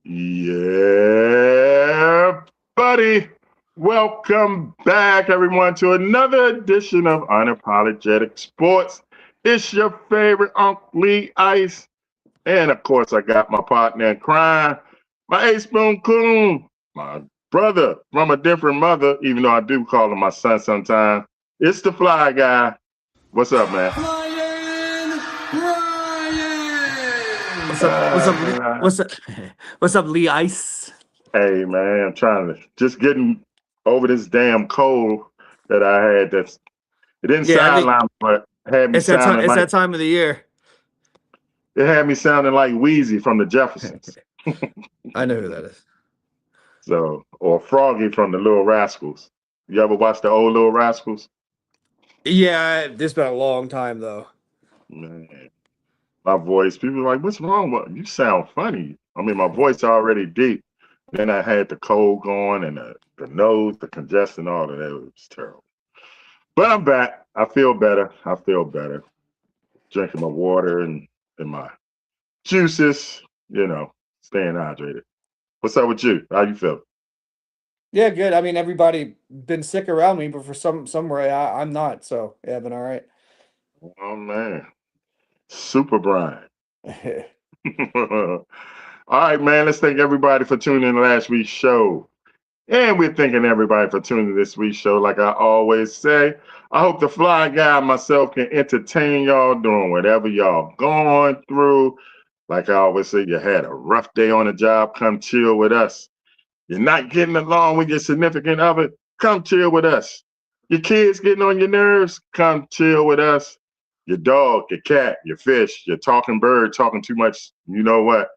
Yeah, buddy. Welcome back, everyone, to another edition of Unapologetic Sports. It's your favorite Uncle Lee Ice. And of course, I got my partner in crime, my Ace Spoon Coon, my brother from a different mother, even though I do call him my son sometimes. It's the Fly Guy. What's up, man? Ryan, Ryan. What's up? What's up? Uh, What's up? What's up, Lee Ice? Hey man, I'm trying to just getting over this damn cold that I had. It didn't Yeah, I think sideline, but had me it's that time. sounding It's like that time of the year. Wheezy from the Jeffersons. I know who that is. So or Froggy from the Little Rascals. You ever watch the old Little Rascals? Yeah, this been a long time though. Man, my voice. People are like, "What's wrong with you? You sound funny." I mean, my voice already deep. Then I had the cold going and the nose, the congestion, all of that. It was terrible. But I'm back. I feel better. I feel better. Drinking my water and my juices, staying hydrated. What's up with you? How you feel? Yeah, good. I mean, everybody been sick around me, but for some way, I'm not. So yeah, I've been all right. Oh man, Super Brian. All right, man. Let's thank everybody for tuning in to last week's show. And we're thanking everybody for tuning in this week's show. Like I always say, I hope the Fly Guy and myself can entertain y'all doing whatever y'all going through. Like I always say, you had a rough day on the job, come chill with us. You're not getting along with your significant other, come chill with us. Your kids getting on your nerves, come chill with us. Your dog, your cat, your fish, your talking bird talking too much, you know what?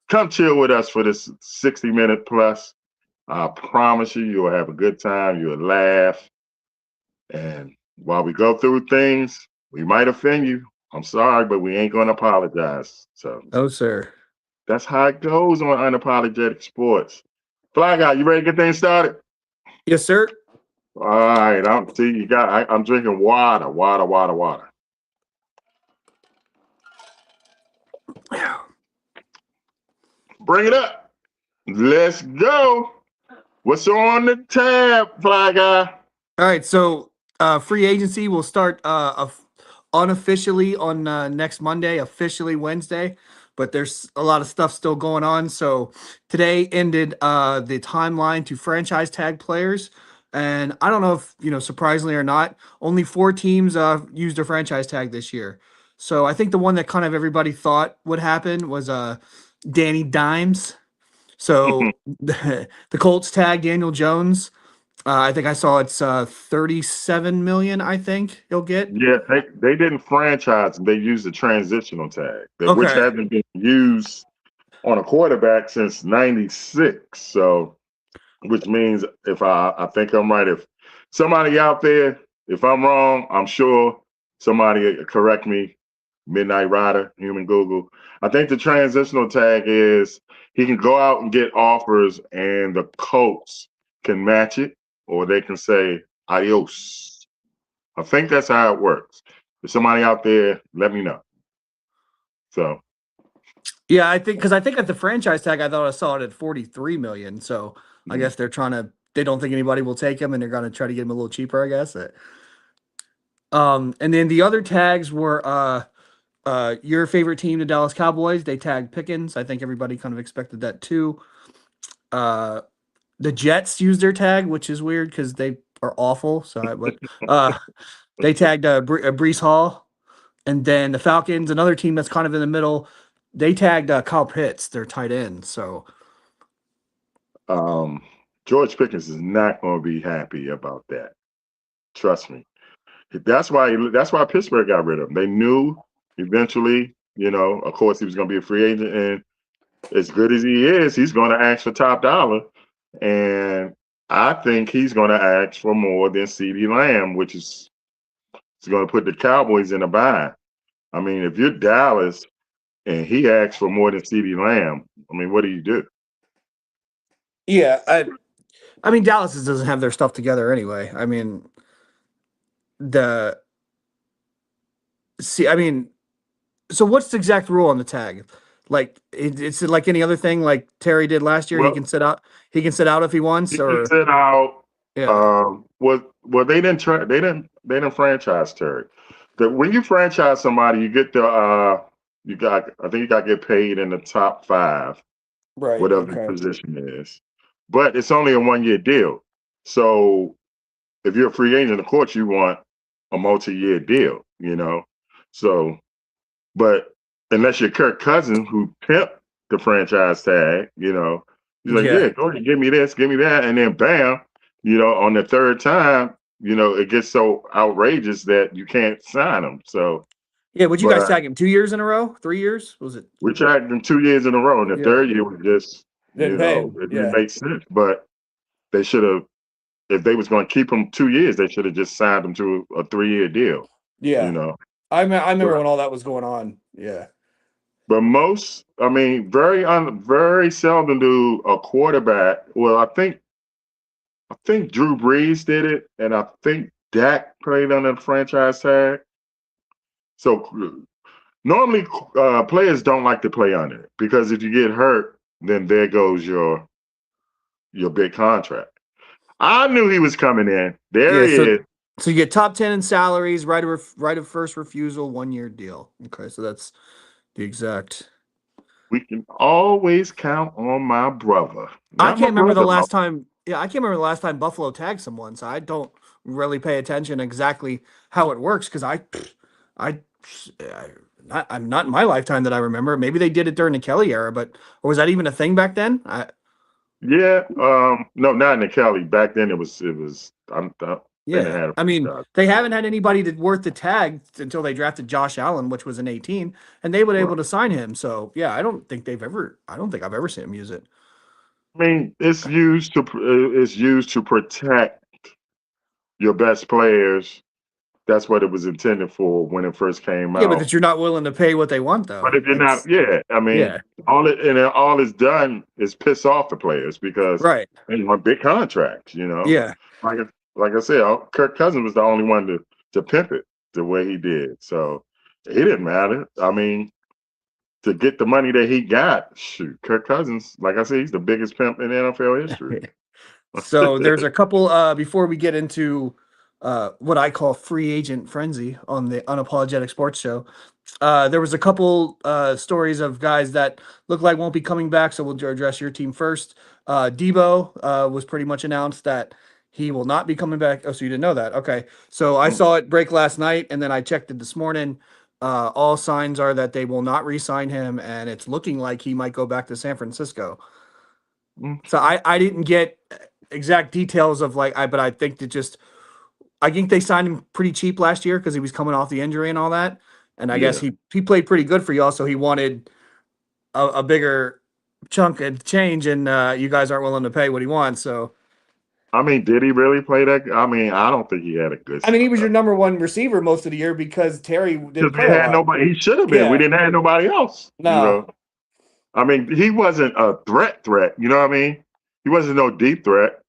Come chill with us for this 60-minute plus. I promise you, you'll have a good time. You'll laugh. And while we go through things, we might offend you. I'm sorry, but we ain't going to apologize. So Oh, sir. that's how it goes on Unapologetic Sports. Fly Guy, you ready to get things started? Yes, sir. All right. I'm drinking water. Bring it up. Let's go. What's on the tab, Fly Guy? All right, so free agency will start unofficially on next Monday, officially Wednesday, but there's a lot of stuff still going on. So today ended the timeline to franchise tag players, and I don't know if surprisingly or not, only 4 teams used a franchise tag this year. So I think the one that kind of everybody thought would happen was Danny Dimes. So the Colts tag Daniel Jones. I think I saw it's 37 million. I think he'll get. Yeah, they didn't franchise. They used the transitional tag, which Okay. hasn't been used on a quarterback since '96. So, which means if I think I'm right, if somebody out there, if I'm wrong, I'm sure somebody correct me. Midnight Rider, Human Google. I think the transitional tag is he can go out and get offers, and the Colts can match it, or they can say adios. I think that's how it works. If somebody out there, let me know. So, Yeah, I think at the franchise tag, I thought I saw it at 43 million. So I mm, guess they're trying to. They don't think anybody will take him, and they're going to try to get him a little cheaper. I guess. And then the other tags were your favorite team, the Dallas Cowboys. They tagged Pickens. I think everybody kind of expected that too. Uh, the Jets used their tag, which is weird because they are awful. But they tagged Brees Hall. And then the Falcons, another team that's kind of in the middle, they tagged Kyle Pitts, their tight end. So um, George Pickens is not going to be happy about that. Trust me. That's why Pittsburgh got rid of him. They knew eventually, of course, he was going to be a free agent, and as good as he is, he's going to ask for top dollar, and I think he's going to ask for more than CeeDee Lamb, which is going to put the Cowboys in a bind. I mean, if you're Dallas and he asks for more than CeeDee Lamb, I mean, what do you do? yeah, I mean Dallas doesn't have their stuff together anyway. I mean the see, I mean, so what's the exact rule on the tag? Like it's like any other thing, like Terry did last year. He Well, can sit out. He can sit out if he wants, he can or sit out. yeah, Well, they didn't franchise Terry. When you franchise somebody, you get I think you got to get paid in the top five, right, whatever the okay, position is. But it's only a 1 year deal. So if you're a free agent, of course you want a multi-year deal, you know. So, but unless you're Kirk Cousins who pimped the franchise tag, he's like, yeah, yeah, go ahead, give me this, give me that, and then bam, on the third time, it gets so outrageous that you can't sign him. So, yeah. Would you guys but tag him 2 years in a row, 3 years? Was it? we tried him 2 years in a row, and the Yeah, third year was just, didn't pay him. it didn't Yeah, make sense. But they should have, if they was going to keep him 2 years, they should have just signed him to a 3 year deal, you yeah. know. I remember But when all that was going on. Yeah, I mean, very seldom do a quarterback. Well, I think Drew Brees did it, and I think Dak played under the franchise tag. So normally, players don't like to play under it because if you get hurt, then there goes your big contract. I knew he was coming in. There yeah. he is. So you get top 10 in salaries, right of first refusal, 1 year deal. Okay, so that's the exact. We can always count on my brother. I Not my can't remember the brother, last time. Yeah, I can't remember the last time Buffalo tagged someone, so I don't really pay attention exactly how it works because I, I'm not in my lifetime that I remember. Maybe they did it during the Kelly era, but or was that even a thing back then? Yeah, no, not in the Kelly. Back then it was I think they Yeah, had a I mean franchise they tag. haven't had anybody that worth the tag until they drafted Josh Allen, which was an 18, and they were Right. able to sign him. So yeah, I don't think I've ever seen him use it. I mean, it's used to protect your best players. That's what it was intended for when it first came Yeah, but out. that you're not willing to pay what they want But though. if you're not, yeah, I mean, Yeah, all it's done is piss off the players because right. they want big contracts. Yeah. Like like I said, Kirk Cousins was the only one to pimp it the way he did. So it didn't matter. I mean, to get the money that he got, shoot, Kirk Cousins, like I said, he's the biggest pimp in NFL history. So there's a couple before we get into what I call free agent frenzy on the Unapologetic Sports Show. There was a couple stories of guys that look like won't be coming back, so we'll address your team first. Debo was pretty much announced that he will not be coming back. Oh, so you didn't know that? Okay. So I saw it break last night, and then I checked it this morning. All signs are that they will not re-sign him, and it's looking like he might go back to San Francisco. Mm, So I didn't get exact details of but I think that just I think they signed him pretty cheap last year because he was coming off the injury and all that. And I guess yeah. he played pretty good for y'all, so he wanted a bigger chunk of change, and you guys aren't willing to pay what he wants. So I mean, did he really play that? I mean, I don't think he had a good I mean, he was your number one receiver most of the year because Terry didn't because play we a had lot. nobody. He should have been. We Yeah, didn't have nobody else. no, I mean, he wasn't a threat. You know what I mean? He wasn't no deep threat.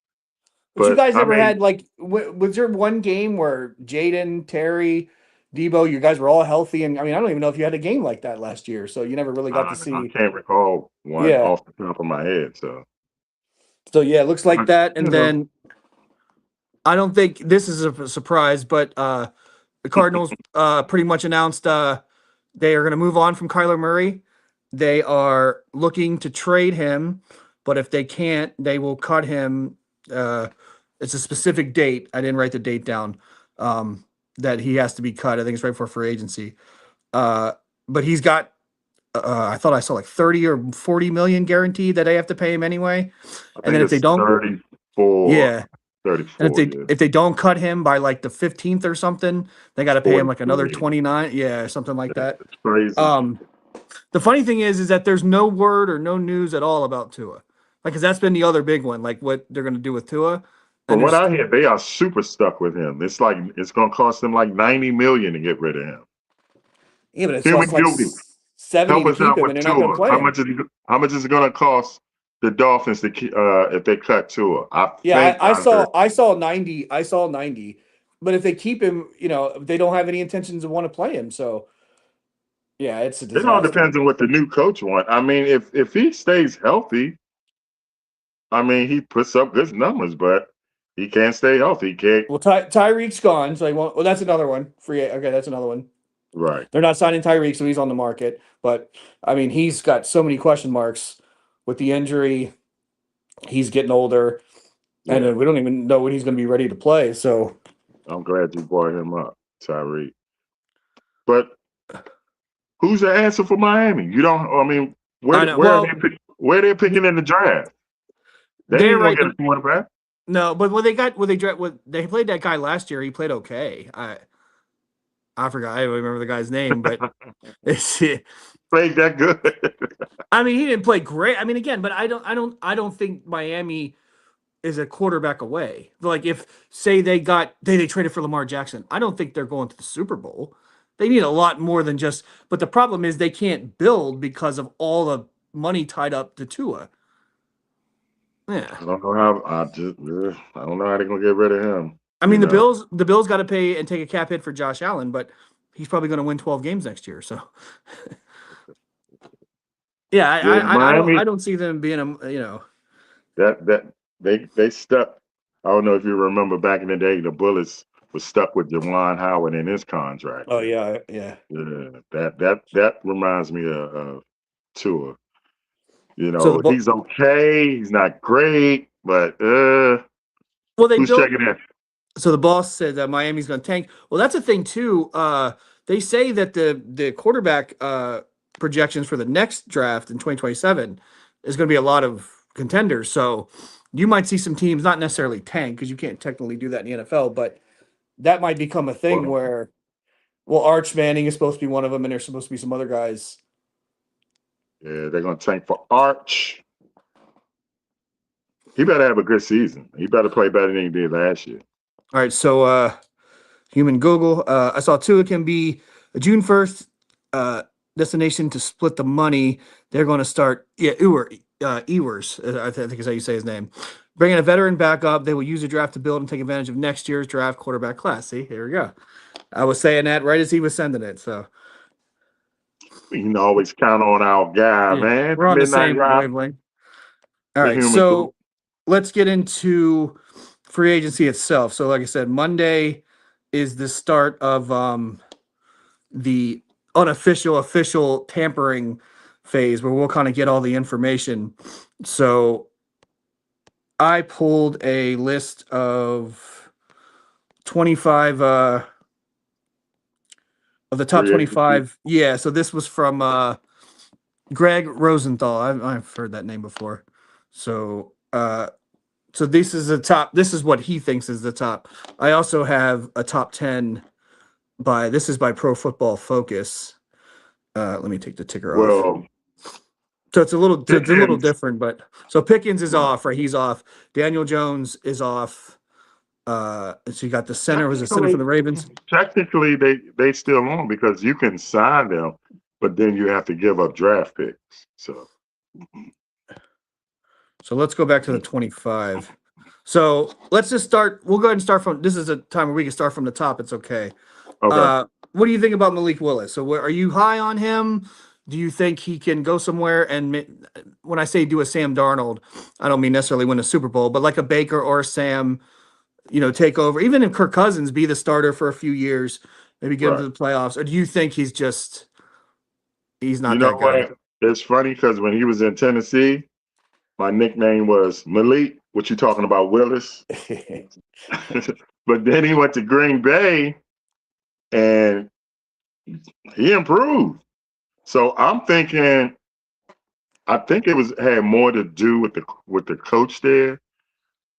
but you But guys I never mean, had was there one game where Jaden, Terry, Debo, you guys were all healthy, and I mean, I don't even know if you had a game like that last year, so you never really got to I see. can't recall one Yeah, off the top of my head. so yeah, it looks like But, that, you and know, then I don't think this is a surprise, but the Cardinals pretty much announced they are going to move on from Kyler Murray. They are looking to trade him, but if they can't, they will cut him. Uh, it's a specific date. I didn't write the date down. That he has to be cut. I think it's right before free agency. Uh, but he's got. I thought I saw like 30 or 40 million guaranteed that they have to pay him anyway. I And think then if they it's don't, 34. yeah, and 34, yeah. if they don't cut him by like the 15th or something, they got to pay him like another 43. 29, yeah, something like that. It's crazy. Um, the funny thing is that there's no word or no news at all about Tua, like because that's been the other big one, like what they're gonna do with Tua, and From what there's I hear, they are super stuck with him. It's like it's gonna cost them like 90 million to get rid of him. yeah, but it's Here we cost like go. 70 Help to us keep out him, with and they're not gonna Tua. play him. How much is it gonna cost the Dolphins if they cut Tua? I Yeah, think I heard I saw 90, I saw 90, but if they keep him, they don't have any intentions of want to play him, so Yeah, it's a It all disaster. depends on what the new coach wants. I mean, if he stays healthy, I mean, he puts up good numbers, but he can't stay healthy. He can't. Well, Tyreek's gone, so he won't. Well, that's another one. Okay, that's another one. Right. They're not signing Tyreek, so he's on the market. But I mean, he's got so many question marks with the injury. He's getting older, and Yeah. we don't even know when he's going to be ready to play. So I'm glad you brought him up, Tyreek. But who's the answer for Miami? You don't. I mean, I know. Well, where they're picking in the draft? They they're ain't gonna right. get a quarterback. No, but what they played that guy last year. He played okay. I forgot. I don't remember the guy's name, but it's. Played that good. I mean, he didn't play great. I mean, again, but I don't think Miami is a quarterback away. Like if say they traded for Lamar Jackson, I don't think they're going to the Super Bowl. They need a lot more than just. But the problem is they can't build because of all the money tied up to Tua. Yeah, I don't know how. I don't know how they're gonna get rid of him. I You mean know. The Bills got to pay and take a cap hit for Josh Allen, but he's probably going to win 12 games next year. So yeah, Yeah, I Miami. don't see them being That they stuck. I don't know if you remember back in the day, the Bullets was stuck with Jawan Howard in his contract. Oh yeah. Yeah, that reminds me of Tua. You So know, he's okay. He's not great, but well they who's built checking in? so the boss said that Miami's going to tank. Well, that's a thing too. They say that the quarterback projections for the next draft in 2027 is going to be a lot of contenders. So you might see some teams not necessarily tank because you can't technically do that in the NFL, but that might become a thing Well, where Arch Manning is supposed to be one of them, and there's supposed to be some other guys. yeah, they're gonna tank for Arch. He better have a good season. He better play better than he did last year. All right, so Human Google. I saw Tua can be a June 1st destination to split the money. They're going to start, Ewers, I think is how you say his name. Bringing a veteran back up. They will use the draft to build and take advantage of next year's draft quarterback class. See, here we go. I was saying that right as he was sending it. So, We can always count on our guy, yeah, man. we're on the Midnight same Ride, wavelength. All the right, human group. so let's get into free agency itself. So, like I said, Monday is the start of the unofficial official tampering phase where we'll kind of get all the information. So I pulled a list of 25 of the top Free agency. 25. Yeah, so this was from Greg Rosenthal. I've heard that name before. So so this is the top, this is what he thinks is the top. I also have a top 10 this is by Pro Football Focus. Let me take the ticker off. Well, So it's a little Pickens. different, but so Pickens is Right. off, right? He's off. Daniel Jones is off. So you got the center, was a center for Technically, the Ravens. technically, they still on because you can sign them, but then you have to give up draft picks. So So let's go back to the 25. So let's just start. We'll go ahead and start from. This is a time where we can start from the top. It's okay. okay. What do you think about Malik Willis? So are you high on him? Do you think he can go somewhere? And when I say do a Sam Darnold, I don't mean necessarily win a Super Bowl, but like a Baker or a Sam, take over. Even if Kirk Cousins be the starter for a few years, maybe get him to Right. the playoffs. Or do you think he's You not know that good? what? It's funny because when he was in Tennessee, my nickname was Malik. What you talking about, Willis? But then he went to Green Bay and he improved. So I'm thinking, I think it was had more to do with the coach there.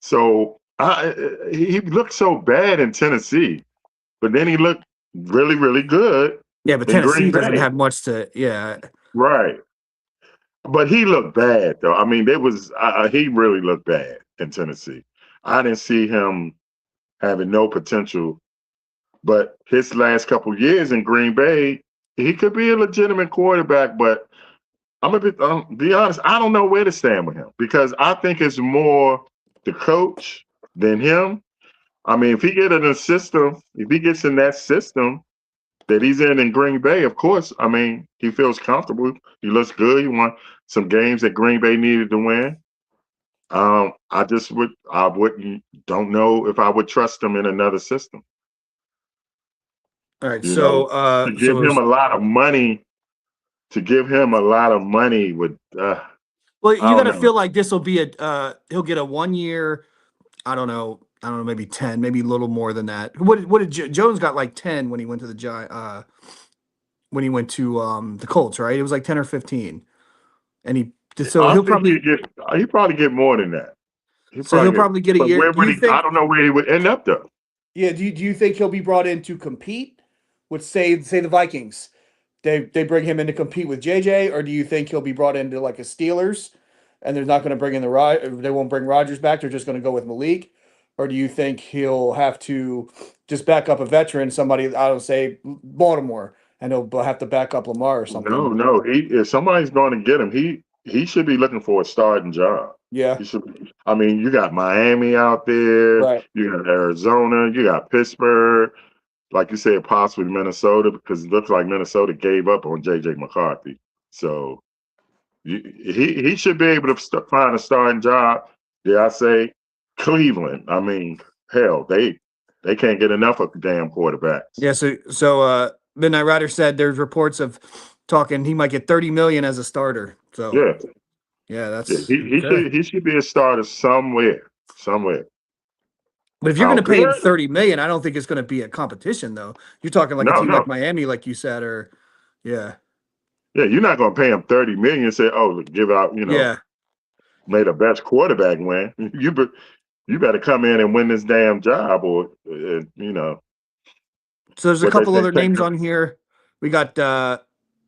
So he looked so bad in Tennessee, but then he looked really, really good Yeah, but in Tennessee Green doesn't Bay. have much to. Yeah, Right. But he looked bad though. I mean, he really looked bad in Tennessee. I didn't see him having no potential. But his last couple years in Green Bay, he could be a legitimate quarterback. But I'm a bit, be honest, I don't know where to stand with him because I think it's more the coach than him. I mean, if he gets in that system, that he's in Green Bay, of course, I mean, he feels comfortable. He looks good. He won some games that Green Bay needed to win. I wouldn't, don't know if I would trust him in another system. All right, You know, so to give him a lot of money, would, well, I you got don't to feel know. like this will be a he'll get a 1 year. I don't know, maybe 10, maybe a little more than that. What did Jones got like 10 when he went to the when he went to the Colts, right? It was like 10 or 15, and so I he'll think probably he probably get more than that. He so he'll probably get, probably get a but year. where Do would you he? I think? don't know where he would end up though. Yeah, do you think he'll be brought in to compete with say the Vikings? They bring him in to compete with JJ, or do you think he'll be brought into like a Steelers, and they're not going to bring in they won't bring Rodgers back. They're just going to go with Malik, or do you think he'll have to just back up a veteran, somebody I don't say Baltimore, and he'll have to back up Lamar or something? No, no. If somebody's going to get him, he should be looking for a starting job. Yeah, He should. I mean, you got Miami out there, right. you got Arizona, you got Pittsburgh, like you said, possibly Minnesota, because it looks like Minnesota gave up on JJ McCarthy. So he should be able to find a starting job. Dare I say Cleveland? I mean, hell, they can't get enough of damn quarterbacks. Yeah, Midnight Rider said there's reports of talking he might get 30 million as a starter. So Yeah, yeah, yeah. that's He okay. should be a starter somewhere, somewhere. But if you're going How to pay him good? 30 million, I don't think it's going to be a competition though. You're talking like a No, team like no. Miami, like you said, or yeah, Yeah, you're not going to pay him 30 million and say, "Oh, give out," yeah. may the best quarterback win. You better come in and win this damn job, or So there's a what they couple say, other take names on here. We got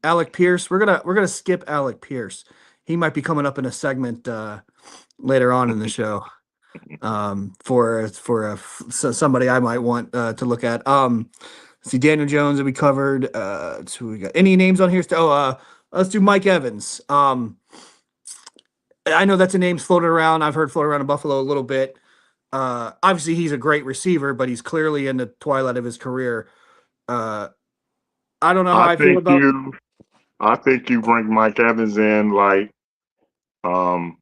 Alec Pierce. We're gonna skip Alec Pierce. He might be coming up in a segment later on in the show somebody I might want to look at. See Daniel Jones that we covered. Let's who we got. Any names on here? Let's do Mike Evans. I know that's a name's floated around. I've heard floated around in Buffalo a little bit. Obviously, he's a great receiver, but he's clearly in the twilight of his career. Uh, I don't know how I I feel think about. you bring Mike Evans in like um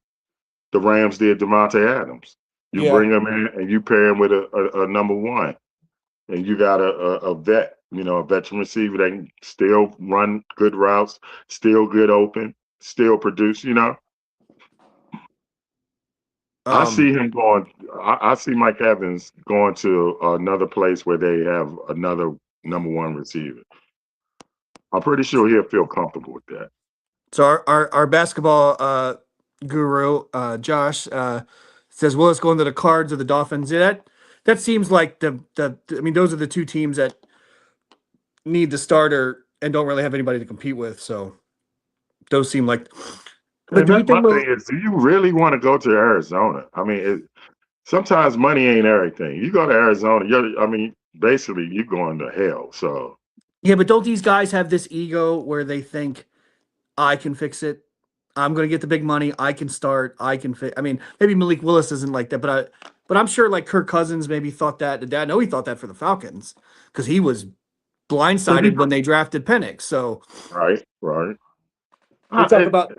the Rams did Devontae Adams. You Yeah. bring him in and you pair him with a number one, and you got a vet, a veteran receiver that can still run good routes, still good open, still produce. I see Um, him going. I see Mike Evans going to another place where they have another number one receiver. I'm pretty sure he'll feel comfortable with that. so our basketball guru Josh says Willis going to the Cards or the Dolphins. Yeah, that seems like the. I mean, those are the two teams that need the starter and don't really have anybody to compete with. So those seem like. But And do we that's my think thing is, do you really want to go to Arizona? I mean, sometimes money ain't everything. You go to Arizona, I mean, basically you're going to hell. So Yeah, but don't these guys have this ego where they think I can fix it? I'm going to get the big money. I can start. I can fix. I mean, maybe Malik Willis isn't like that, but I'm sure like Kirk Cousins maybe thought that. Dad, no, he thought that for the Falcons because he was blindsided when they drafted Penix. So right, right. we talk It, about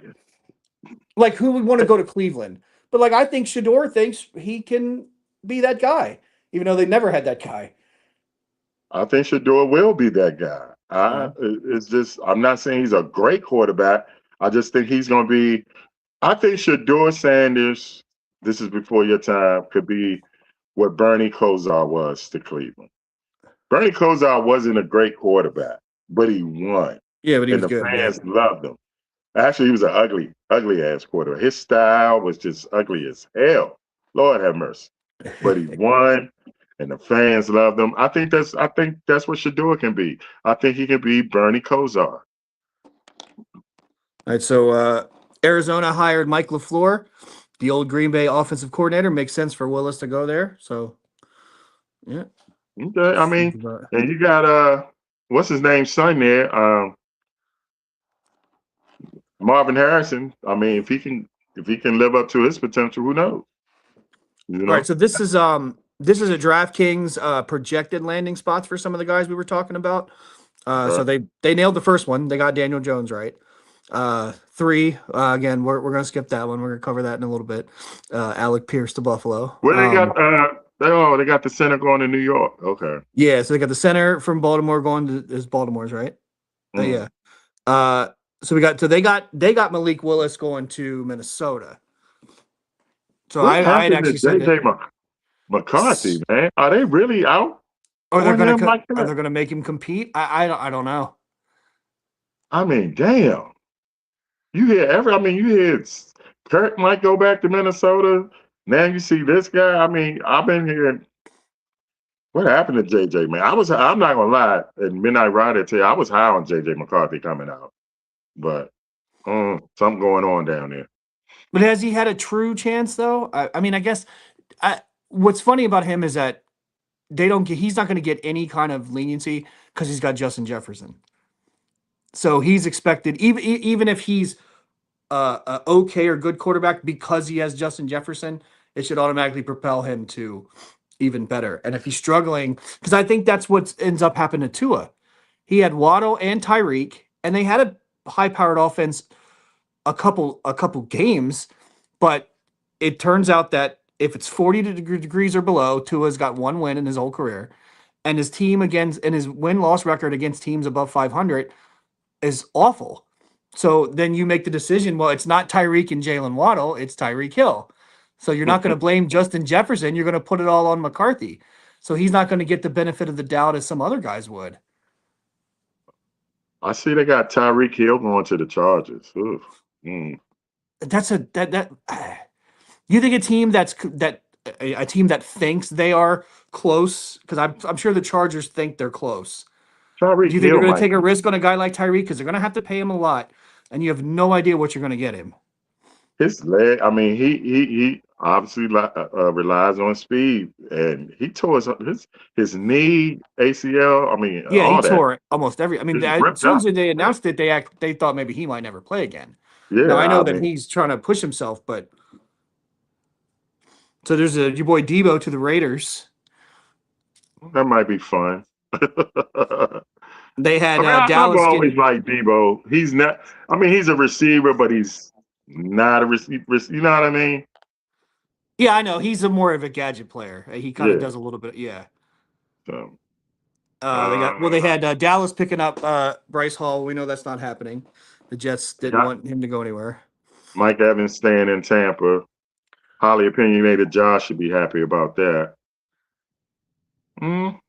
like who would want to go to Cleveland, but like I think Shador thinks he can be that guy, even though they never had that guy. I think Shador will be that guy. Yeah. It's just I'm not saying he's a great quarterback. I just think he's going to be. I think Shador Sanders. This is before your time. Could be what Bernie Kosar was to Cleveland. Bernie Kosar wasn't a great quarterback, but he won, Yeah, but he and was the good. Yeah. fans loved him. Actually, he was an ugly, ugly ass quarterback. His style was just ugly as hell. Lord have mercy. But he won, and the fans loved him. I think that's what Shador can be. I think he can be Bernie Kosar. All right, so Arizona hired Mike LaFleur, the old Green Bay offensive coordinator. Makes sense for Willis to go there. So, yeah. Okay, I mean, and you got what's his name, son there, Marvin Harrison. I mean, if he can live up to his potential, who knows? You All right, know. so this is a DraftKings projected landing spots for some of the guys we were talking about. So Okay. they nailed the first one. They got Daniel Jones right. Three, again, we're gonna skip that one. We're gonna cover that in a little bit. Alec Pierce to Buffalo. Where they got they got the center going to New York. Okay. Yeah, so they got the center from Baltimore going to is Baltimore's right. Mm. Yeah. Uh, so they got Malik Willis going to Minnesota. So What I had happened to actually said that. JJ McCarthy, man? Are they really out Or they're on gonna him like are that? they gonna make him compete? I don't know. I mean, damn. You hear Kirk might go back to Minnesota. Now you see this guy. I mean, I've been hearing what happened to JJ, man. I'm not gonna lie, and Midnight Rider tell you, I was high on JJ McCarthy coming out. But something going on down there. But has he had a true chance though? I mean, I guess I what's funny about him is that he's not going to get any kind of leniency because he's got Justin Jefferson. So he's expected even if he's a okay or good quarterback because he has Justin Jefferson, it should automatically propel him to even better. And if he's struggling, because I think that's what ends up happening to Tua. He had Waddle and Tyreek, and they had a high-powered offense a couple games, but it turns out that if it's 40 degrees or below, Tua's got one win in his whole career, and his team against and his win-loss record against teams above 500 is awful. So then you make the decision, well, it's not Tyreek and Jalen Waddle, it's Tyreek Hill. So you're not going to blame Justin Jefferson, you're going to put it all on McCarthy. So he's not going to get the benefit of the doubt as some other guys would. I see they got Tyreek Hill going to the Chargers. Oof. Mm. That's a that you think a team a team that thinks they are close because I'm sure the Chargers think they're close. Do Tyreek you think they're Hill going to might take a risk on a guy like Tyreek because they're going to have to pay him a lot, and you have no idea what you're going to get him? his leg. I mean, he obviously relies on speed, and he tore his knee, ACL. I mean, Yeah, he all that tore almost every. I mean, is as ripped soon as up. they announced it, they thought maybe he might never play again. Now Yeah, I know I that mean, he's trying to push himself, but so there's your boy Debo to the Raiders. that might be fun. I They had mean, I've Dallas always getting. liked Debo. He's not. I mean, he's a receiver, but he's not a receiver. You know what I mean? Yeah, I know he's a more of a gadget player. He kind of Yeah. does a little bit. Yeah. So, They uh, had Dallas picking up Bryce Hall. We know that's not happening. The Jets didn't got want him to go anywhere. Mike Evans staying in Tampa. Highly opinionated Josh should be happy about that. Mm,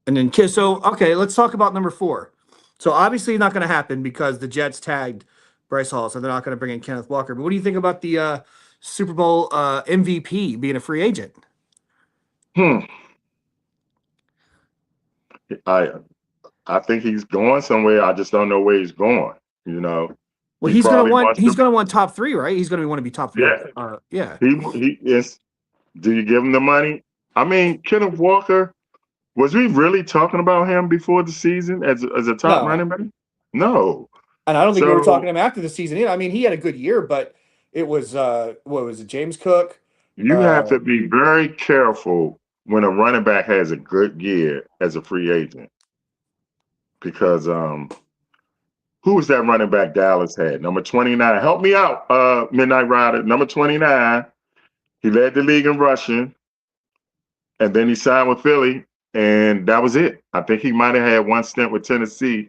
And then so okay, let's talk about number 4. So obviously not going to happen because the Jets tagged Bryce Hall, so they're not going to bring in Kenneth Walker. But what do you think about the Super Bowl MVP being a free agent? hmm. I I think he's going somewhere. I just don't know where he's going. You know, Well, he probably wants he's to. going to want top 3, right? He's going to want to be top 3. Yeah, Yeah. he is. Do you give him the money? I mean, Kenneth Walker. Was we really talking about him before the season as a top No, running back? No. and I don't think we were talking So to him after the season either. I mean, he had a good year, but it was what was it? James Cook. you have Uh, to be very careful when a running back has a good year as a free agent because who was that running back Dallas had? Number 29. Help me out, Midnight Rider. Number 29. He led the league in rushing, and then he signed with Philly, and that was it. I think he might have had one stint with Tennessee.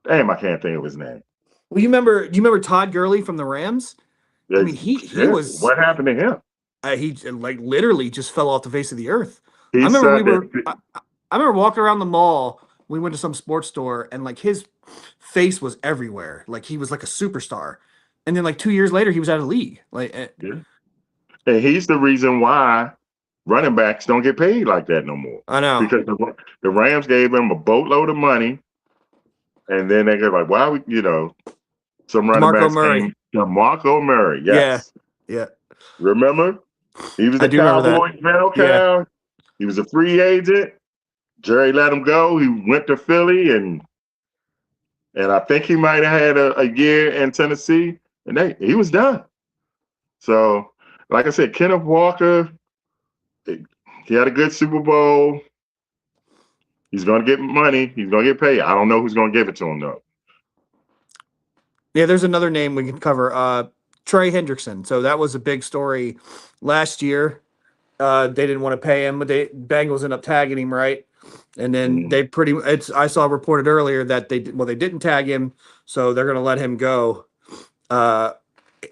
Damn, I can't think of his name. well, you remember Todd Gurley from the Rams? I Yeah, mean, he yeah. was What happened to him? he like literally just fell off the face of the earth. I He remember we said were that. I remember walking around the mall. We went to some sports store and like his face was everywhere. Like he was like a superstar. And then like 2 years later, he was out of the league. Yeah. And he's the reason why running backs don't get paid like that no more. I know. Because the Rams gave him a boatload of money, and then they go like, "Why would some running DeMarco backs Murray. came to Marco Murray?" Yeah. Yes, Yeah. remember he was I the do remember that. Cowboys bell Yeah. cow. He was a free agent. Jerry let him go. He went to Philly, and I think he might have had a year in Tennessee, and he was done. So, like I said, Kenneth Walker, he had a good Super Bowl. He's going to get money. He's going to get paid. I don't know who's going to give it to him though. Yeah, there's another name we can cover. Trey Hendrickson. So that was a big story last year. They didn't want to pay him, but Bengals ended up tagging him, right? And then Mm. I saw reported earlier that they didn't tag him, so they're going to let him go.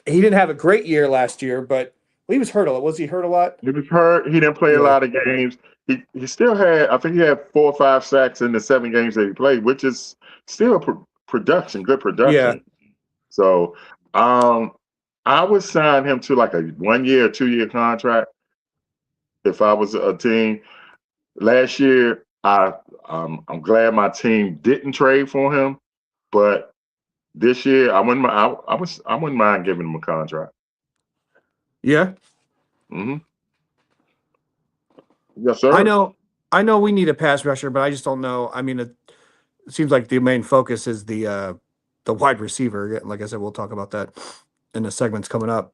He didn't have a great year last year, but he was hurt a lot. Was he hurt a lot? He was hurt. He didn't play a Yeah. lot of games. He still had, I think he had 4 or 5 sacks in the 7 games that he played, which is still good Yeah. production. So I would sign him to like a 1 year, 2 year contract if I was a team. Last year, I'm glad my team didn't trade for him, but this year I wouldn't mind giving him a contract. Yeah. Hmm. Yes, I sir. know we need a pass rusher, but I just don't know. I mean, it seems like the main focus is the wide receiver. Like I said, we'll talk about that in the segments coming up.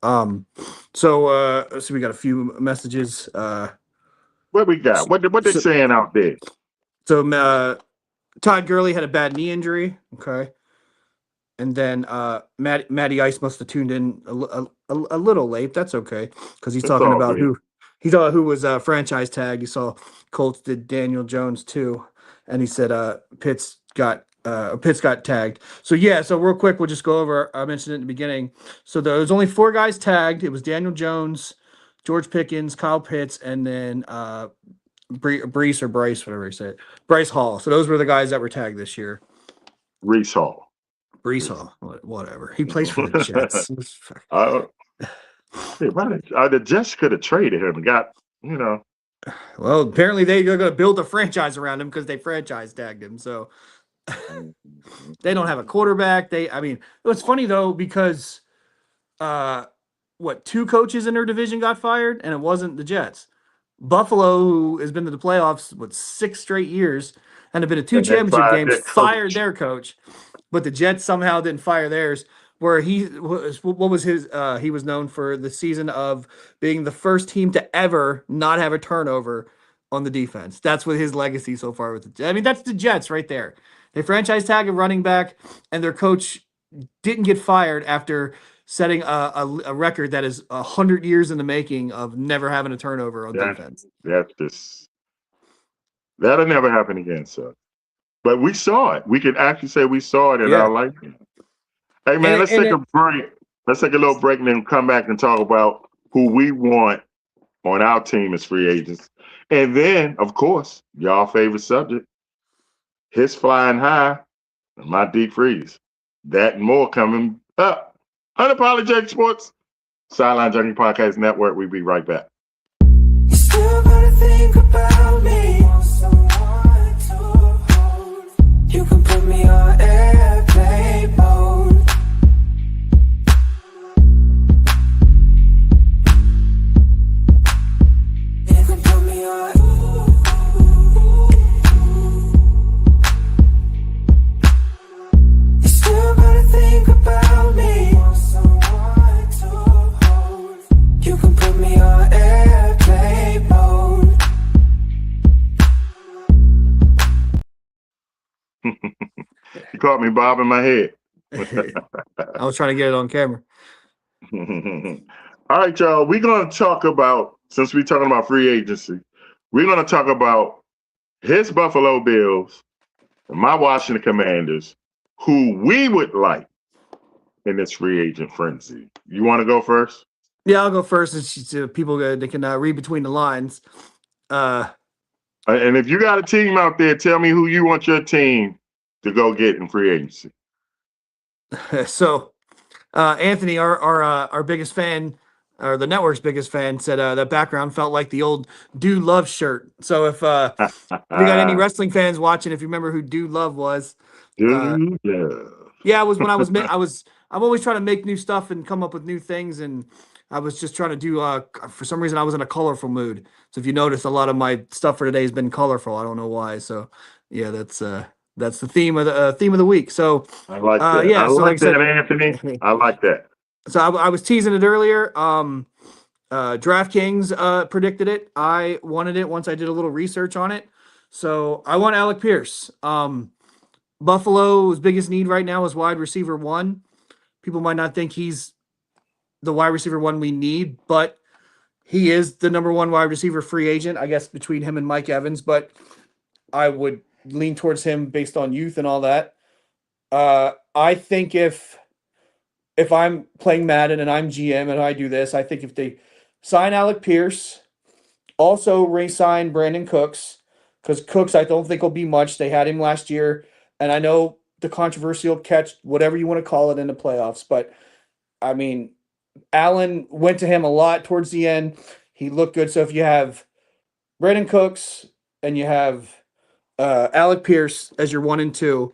So let's see, we got a few messages. What we got? What they So, saying out there? Todd Gurley had a bad knee injury. Okay. And then Matty Ice must have tuned in a little late. That's okay, because he's It's talking all about good. who was franchise tagged. He saw Colts did Daniel Jones too, and he said Pitts got tagged. So yeah, so real quick, we'll just go over. I mentioned it in the beginning. So there was only 4 guys tagged. It was Daniel Jones, George Pickens, Kyle Pitts, and then Brees or Bryce, whatever you say, Bryce Hall. So those were the guys that were tagged this year. Reese Hall. Brees Hall, whatever. He plays for the Jets. uh, the Jets could have traded him and got, you know. Well, apparently they're going to build a franchise around him because they franchise tagged him. So they don't have a quarterback. I mean, it was funny though because what 2 coaches in their division got fired, and it wasn't the Jets. Buffalo, who has been to the playoffs 6 straight years and have been to 2 And they championship fired games, their fired coach. their coach, but the Jets somehow didn't fire theirs. Where what was his? He was known for the season of being the first team to ever not have a turnover on the defense. That's what his legacy so far with the Jets. I mean, that's the Jets right there. They franchise tag a running back, and their coach didn't get fired after setting a record that is 100 years in the making of never having a turnover on That defense. that's just that'll never happen again, sir. But we saw it. We can actually say we saw it in Yeah, our lifetime. Hey and man, let's take a break. Let's take a little break and then come back and talk about who we want on our team as free agents. And then, of course, y'all favorite subject, his flying high and my deep freeze. That and more coming up. Unapologetic Sports, Sideline Junkie Podcast Network. We'll be right back. You still gotta think about me. Want someone to hold. You can put me on airplane mode. You can put me on. You still gotta think about me. Want someone to hold. You can put me on airplane mode. You caught me bobbing my head. I was trying to get it on camera. All right, y'all. We're going to talk about, since we're talking about free agency, we're going to talk about his Buffalo Bills and my Washington Commanders, who we would like in this free agent frenzy. You want to go first? Yeah, I'll go first. It's people they can read between the lines. And if you got a team out there, tell me who you want your team to go get in free agency. So Anthony, our biggest fan, or the network's biggest fan, said that background felt like the old Dude Love shirt. So if we got any wrestling fans watching, if you remember who Dude Love was, Dude, yeah. yeah, it was when I'm always trying to make new stuff and come up with new things, and I was just trying to do. For some reason, I was in a colorful mood. So if you notice, a lot of my stuff for today has been colorful. I don't know why. So yeah, that's the theme of the week. So I like that. yeah, I so like like I said, that, Anthony. I like that. so I was teasing it earlier. DraftKings predicted it. I wanted it once I did a little research on it. So I want Alec Pierce. Buffalo's biggest need right now is wide receiver one. People might not think he's the wide receiver one we need, but he is the number one wide receiver free agent, I guess, between him and Mike Evans. But I would lean towards him based on youth and all that. I think if I'm playing Madden and I'm GM and I do this, I think if they sign Alec Pierce, also re-sign Brandon Cooks, because Cooks I don't think will be much. They had him last year, and I know the controversial catch, whatever you want to call it, in the playoffs, but I mean, Allen went to him a lot towards the end. He looked good. So if you have Brandon Cooks and you have Alec Pierce as your 1 and 2,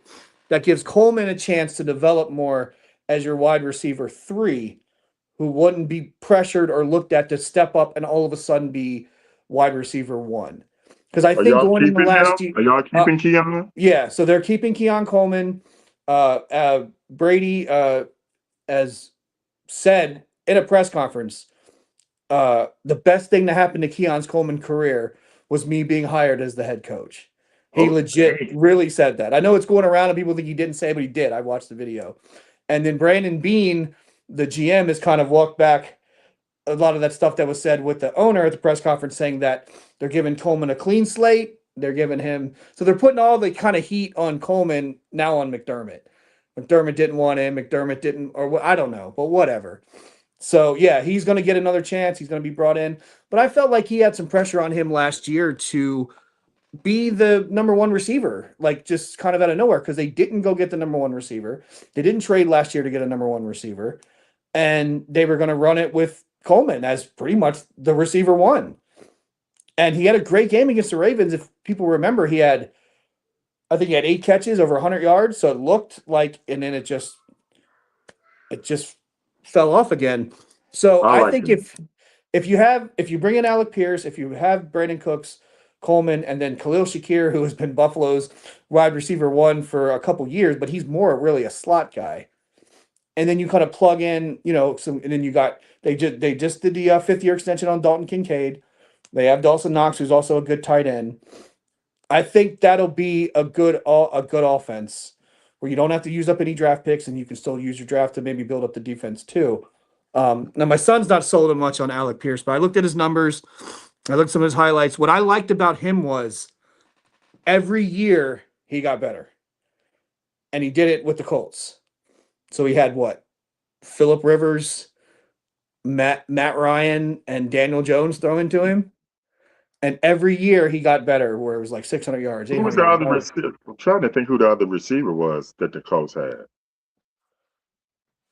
that gives Coleman a chance to develop more as your wide receiver 3, who wouldn't be pressured or looked at to step up and all of a sudden be wide receiver 1. Because I Are think y'all going in the keeping him? last year, Are y'all keeping Keon? yeah, so they're keeping Keon Coleman. Brady, as said in a press conference, the best thing to happen to Keon's Coleman career was me being hired as the head coach. He legit Okay. really said that. I know it's going around and people think he didn't say, but he did. I watched the video. And then Brandon Bean, the GM, has kind of walked back a lot of that stuff that was said with the owner at the press conference, saying that they're giving Coleman a clean slate. They're giving him, so they're putting all the kind of heat on Coleman now on McDermott. McDermott didn't want him. McDermott didn't, or I don't know, but whatever. So yeah, he's going to get another chance. He's going to be brought in. But I felt like he had some pressure on him last year to be the number one receiver, like just kind of out of nowhere, because they didn't go get the number one receiver. They didn't trade last year to get a number one receiver, and they were going to run it with Coleman as pretty much the receiver 1. And he had a great game against the Ravens. If people remember, I think he had 8 catches over 100 yards. So it looked like, and then it just fell off again. So I I like think him. if you bring in Alec Pierce, if you have Brandon Cooks, Coleman, and then Khalil Shakir, who has been Buffalo's wide receiver 1 for a couple years, but he's more really a slot guy. And then you kind of plug in, some, and then you got they just did the 5th-year extension on Dalton Kincaid. They have Dawson Knox, who's also a good tight end. I think that'll be a good offense where you don't have to use up any draft picks and you can still use your draft to maybe build up the defense too. Now my son's not sold him much on Alec Pierce, but I looked at his numbers. I looked at some of his highlights. What I liked about him was every year he got better, and he did it with the Colts. So he had what? Phillip Rivers, Matt Ryan, and Daniel Jones thrown to him. And every year he got better, where it was like 600 yards, Who was 800 the yards other more. receiver? I'm trying to think who the other receiver was that the Colts had.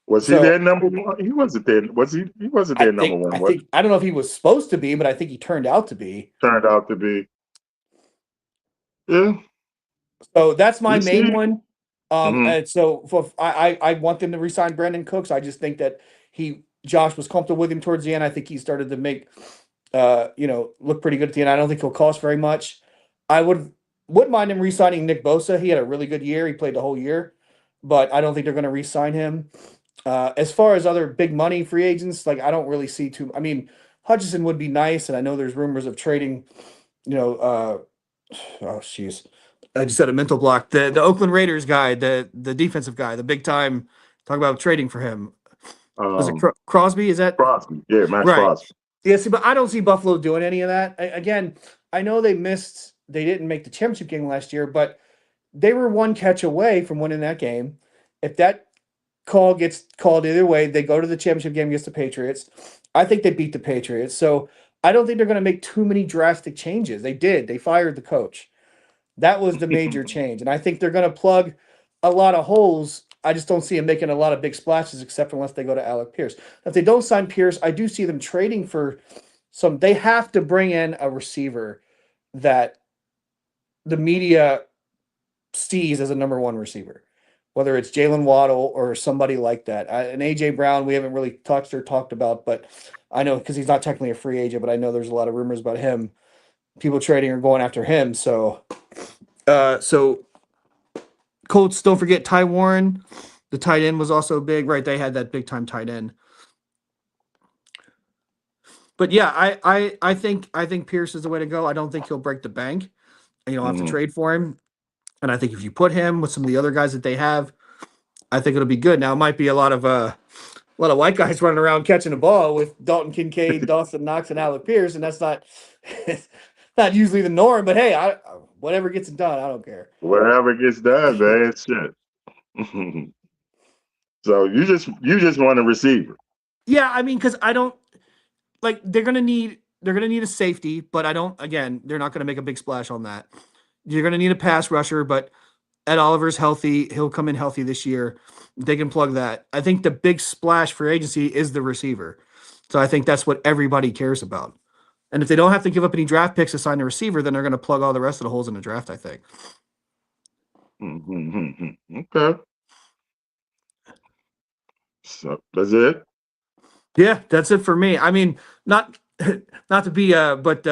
Was he So their number one? He wasn't there. Was he? He wasn't their number one. What I don't know if he was supposed to be, but I think he turned out to be. turned out to be? Yeah, So that's my we main see. one. Hmm. And so I want them to resign Brandon Cooks. I just think that Josh was comfortable with him towards the end. I think he started to make look pretty good at the end. I don't think he'll cost very much. I wouldn't mind him re-signing Nick Bosa. He had a really good year. He played the whole year, but I don't think they're going to re-sign him. As far as other big money free agents, like I don't really see too. I mean, Hutchinson would be nice, and I know there's rumors of trading. Oh jeez, I just had a mental block. The Oakland Raiders guy, the defensive guy, the big time. Talk about trading for him. Was it Um, Crosby? Is that Crosby. Yeah, Max right? Crosby. Yeah, see, but I don't see Buffalo doing any of that. Again, I know they didn't make the championship game last year, but they were one catch away from winning that game. If that call gets called either way, they go to the championship game against the Patriots. I think they beat the Patriots. So I don't think they're going to make too many drastic changes. They did. They fired the coach. That was the major change. And I think they're going to plug a lot of holes. I just don't see them making a lot of big splashes, except unless they go to Alec Pierce. If they don't sign Pierce, I do see them trading for some. They have to bring in a receiver that the media sees as a number one receiver, whether it's Jalen Waddle or somebody like that. And AJ Brown, we haven't really touched or talked about, but I know because he's not technically a free agent, but I know there's a lot of rumors about him. People trading or going after him. So Colts, don't forget Ty Warren. The tight end was also big, right? They had that big time tight end. But yeah, I think Pierce is the way to go. I don't think he'll break the bank. you don't have to Mhm. trade for him. And I think if you put him with some of the other guys that they have, I think it'll be good. Now it might be a lot of white guys running around catching the ball with Dalton Kincaid, Dawson Knox, and Alec Pierce, and that's not not usually the norm. But hey, I whatever gets it done, I don't care. Whatever gets done, man. Shit. So you just want a receiver. Yeah, I mean, because I don't like they're gonna need a safety, but I don't. Again, they're not gonna make a big splash on that. You're gonna need a pass rusher, but Ed Oliver's healthy. He'll come in healthy this year. They can plug that. I think the big splash for agency is the receiver. So I think that's what everybody cares about. And if they don't have to give up any draft picks to sign a receiver, then they're going to plug all the rest of the holes in the draft, I think. Okay. So that's it. Yeah, that's it for me. I mean, not not to be but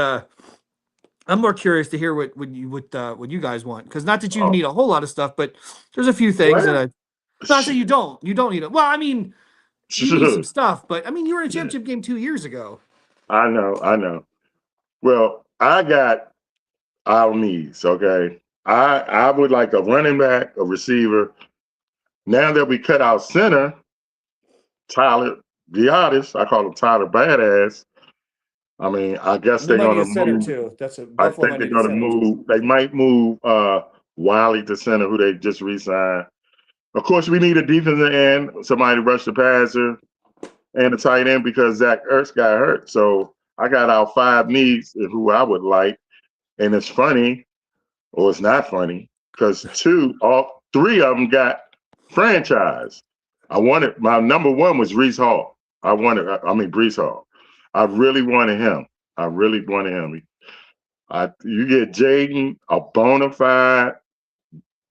I'm more curious to hear what you guys want, because not that you Oh, need a whole lot of stuff, but there's a few things that what? I not that you don't need it. Well, I mean, you need some stuff, but I mean, you were in a Yeah, championship game 2 years ago. I know. I know. Well, I got our needs. Okay. I would like a running back, a receiver. Now that we cut out center, Tyler, be honest, I call him Tyler Badass. I mean, I guess They they're might need gonna a center move. too. That's a I Buffalo think might they're need a gonna center too. move. They might move Wiley to center, who they just re-signed. Of course, we need a defensive end, somebody to rush the passer, and a tight end because Zach Ertz got hurt. So I got our five needs and who I would like. And it's funny, or it's not funny, because all three of them got franchise. I wanted my number one was Reese Hall. Brees Hall. I really wanted him. I really wanted him. You get Jaden, a bona fide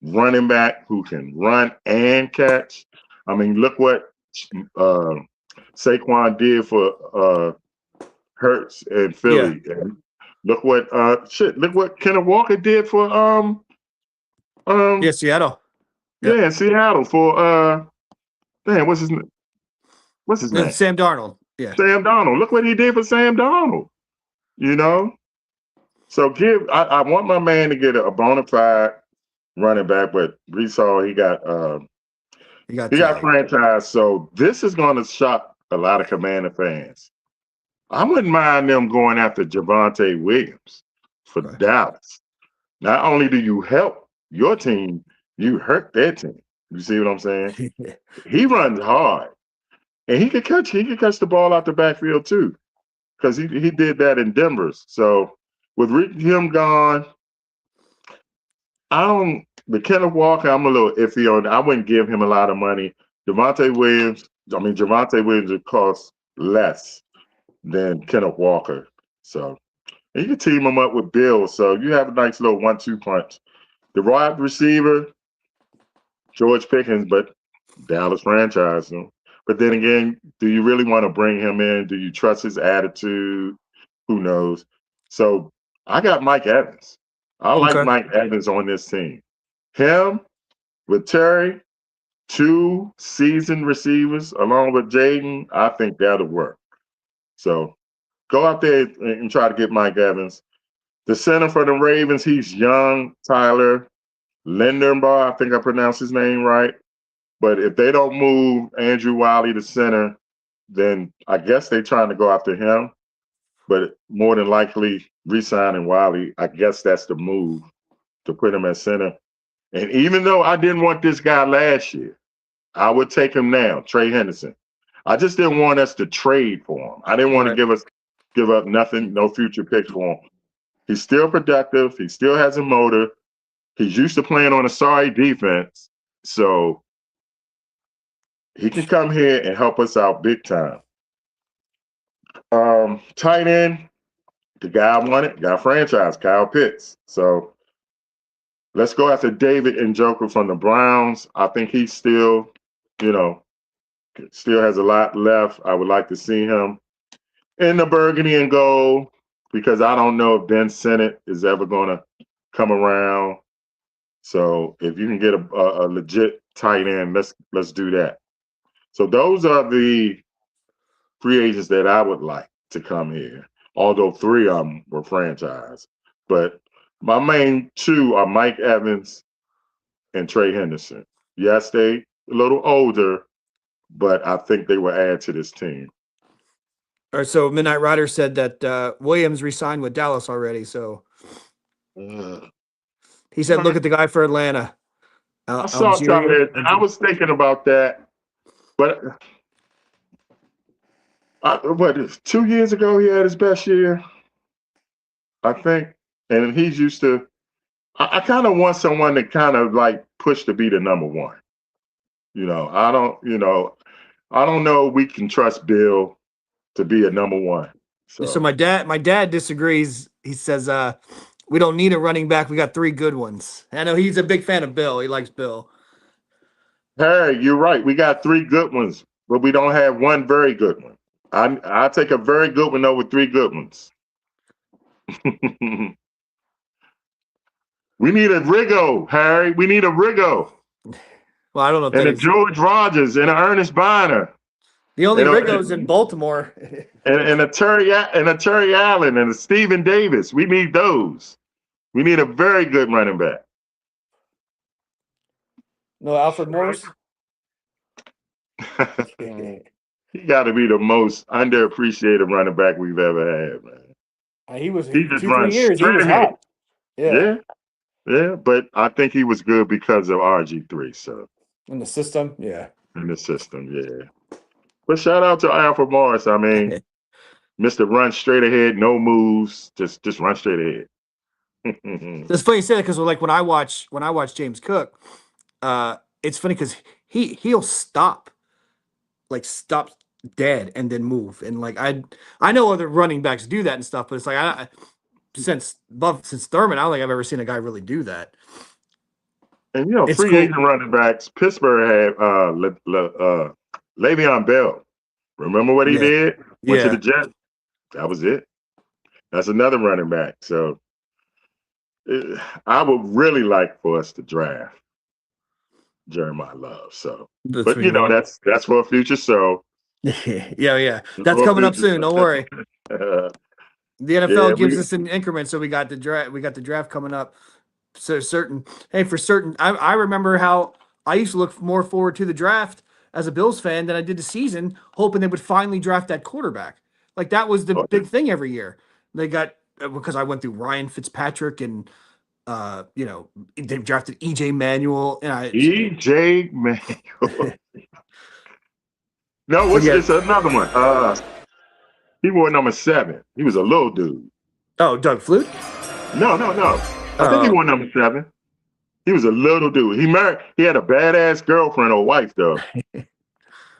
running back who can run and catch. I mean, look what uh, Saquon did for Hurts and Yeah. Philly, and look what Kenneth Walker did for Yeah, um Seattle. Yep. yeah Seattle for damn what's his name Sam Darnold. Yeah. Sam Donald. Look what he did for Sam Donald. You know, so I want my man to get a bona fide running back, but Brees Hall You got he got tagged. franchise. So this is going to shock a lot of Commander fans. I wouldn't mind them going after Javonte Williams for Okay. Dallas. Not only do you help your team, you hurt their team. You see what I'm saying? He runs hard, and he could catch the ball out the backfield too, because he did that in Denver's. So with him gone, I don't. The Kenneth Walker, I'm a little iffy on. I wouldn't give him a lot of money. Javonte Williams would cost less than Kenneth Walker. So and you can team him up with Bill. So you have a nice little 1-2 punch. The wide receiver, George Pickens, but Dallas franchise him. But then again, do you really want to bring him in? Do you trust his attitude? Who knows? So I got Mike Evans. I like Okay. Mike Evans on this team. Him with Terry, two seasoned receivers along with Jaden, I think that'll work. So go out there and try to get Mike Evans. The center for the Ravens, he's young, Tyler Lindenbaugh. I think I pronounced his name right. But if they don't move Andrew Wiley to center, then I guess they're trying to go after him. But more than likely, re-signing Wiley, I guess that's the move to put him at center. And even though I didn't want this guy last year, I would take him now, Trey Henderson. I just didn't want us to trade for him. I didn't want Right. to give up nothing, no future picks for him. He's still productive. He still has a motor. He's used to playing on a sorry defense. So he can come here and help us out big time. Tight end, the guy I wanted, got franchise, Kyle Pitts. So let's go after David Njoku from the Browns. I think he's still, still has a lot left. I would like to see him in the burgundy and gold because I don't know if Ben Sinnott is ever going to come around. So if you can get a legit tight end, let's do that. So those are the free agents that I would like to come here. Although three of them were franchised, but My main two are Mike Evans and Trey Henderson. Yes, they a little older, but I think they will add to this team. All right, so Midnight Rider said that Williams re-signed with Dallas already. So Uh, he said, "Look man, at the guy for Atlanta, I saw Algeria." something, and I was thinking about that, but what 2 years ago he had his best year, I think, and he's used to. I kind of want someone to kind of like push to be the number one. I don't. I don't know. We can trust Bill to be a number one. So So my dad disagrees. He says, "We don't need a running back. We got three good ones." I know he's a big fan of Bill. He likes Bill. hey, you're right. We got three good ones, but we don't have one very good one. I take a very good one over three good ones. We need a Rigo, Harry. We need a Rigo. Well, I don't know if And that a is George Rogers and a Ernest Biner. the only And Rigos in Baltimore. a Terry Allen and a Stephen Davis. We need those. We need a very good running back. No, Alfred Morris. He got to be the most underappreciated running back we've ever had, man. He was He just 3 runs years. He straight was ahead. hot. Yeah, Yeah, yeah. But I think he was good because of RG3. So in the system. Yeah. in the system, yeah. But shout out to Alfred Morris. I mean, Mr. Run straight ahead, no moves, just run straight ahead. It's funny you say that because like when I watch James Cook, it's funny because he'll stop dead and then move, and like I know other running backs do that and stuff, but it's like since Thurman, I don't think I've ever seen a guy really do that. And It's free cool. agent running backs. Pittsburgh had Le'Veon Bell. Remember what he Yeah, did? Went to the yeah. Jets. That was it. That's another running back. So I would really like for us to draft Jeremiah Love. So, That's but what you want. that's for a future show. Yeah. That's That's for a coming up future soon. Don't worry. show. The NFL Yeah, gives us an increment, so we got the draft. We got the draft coming up. So for certain, I remember how I used to look more forward to the draft as a Bills fan than I did the season, hoping they would finally draft that quarterback. Like that was the okay. big thing every year. They got because I went through Ryan Fitzpatrick and they drafted EJ Manuel and EJ Manuel. No, but yeah. it's another one. He wore number 7. He was a little dude. Oh, Doug Flute? No. I think he wore number 7. He was a little dude. He had a badass girlfriend or wife though.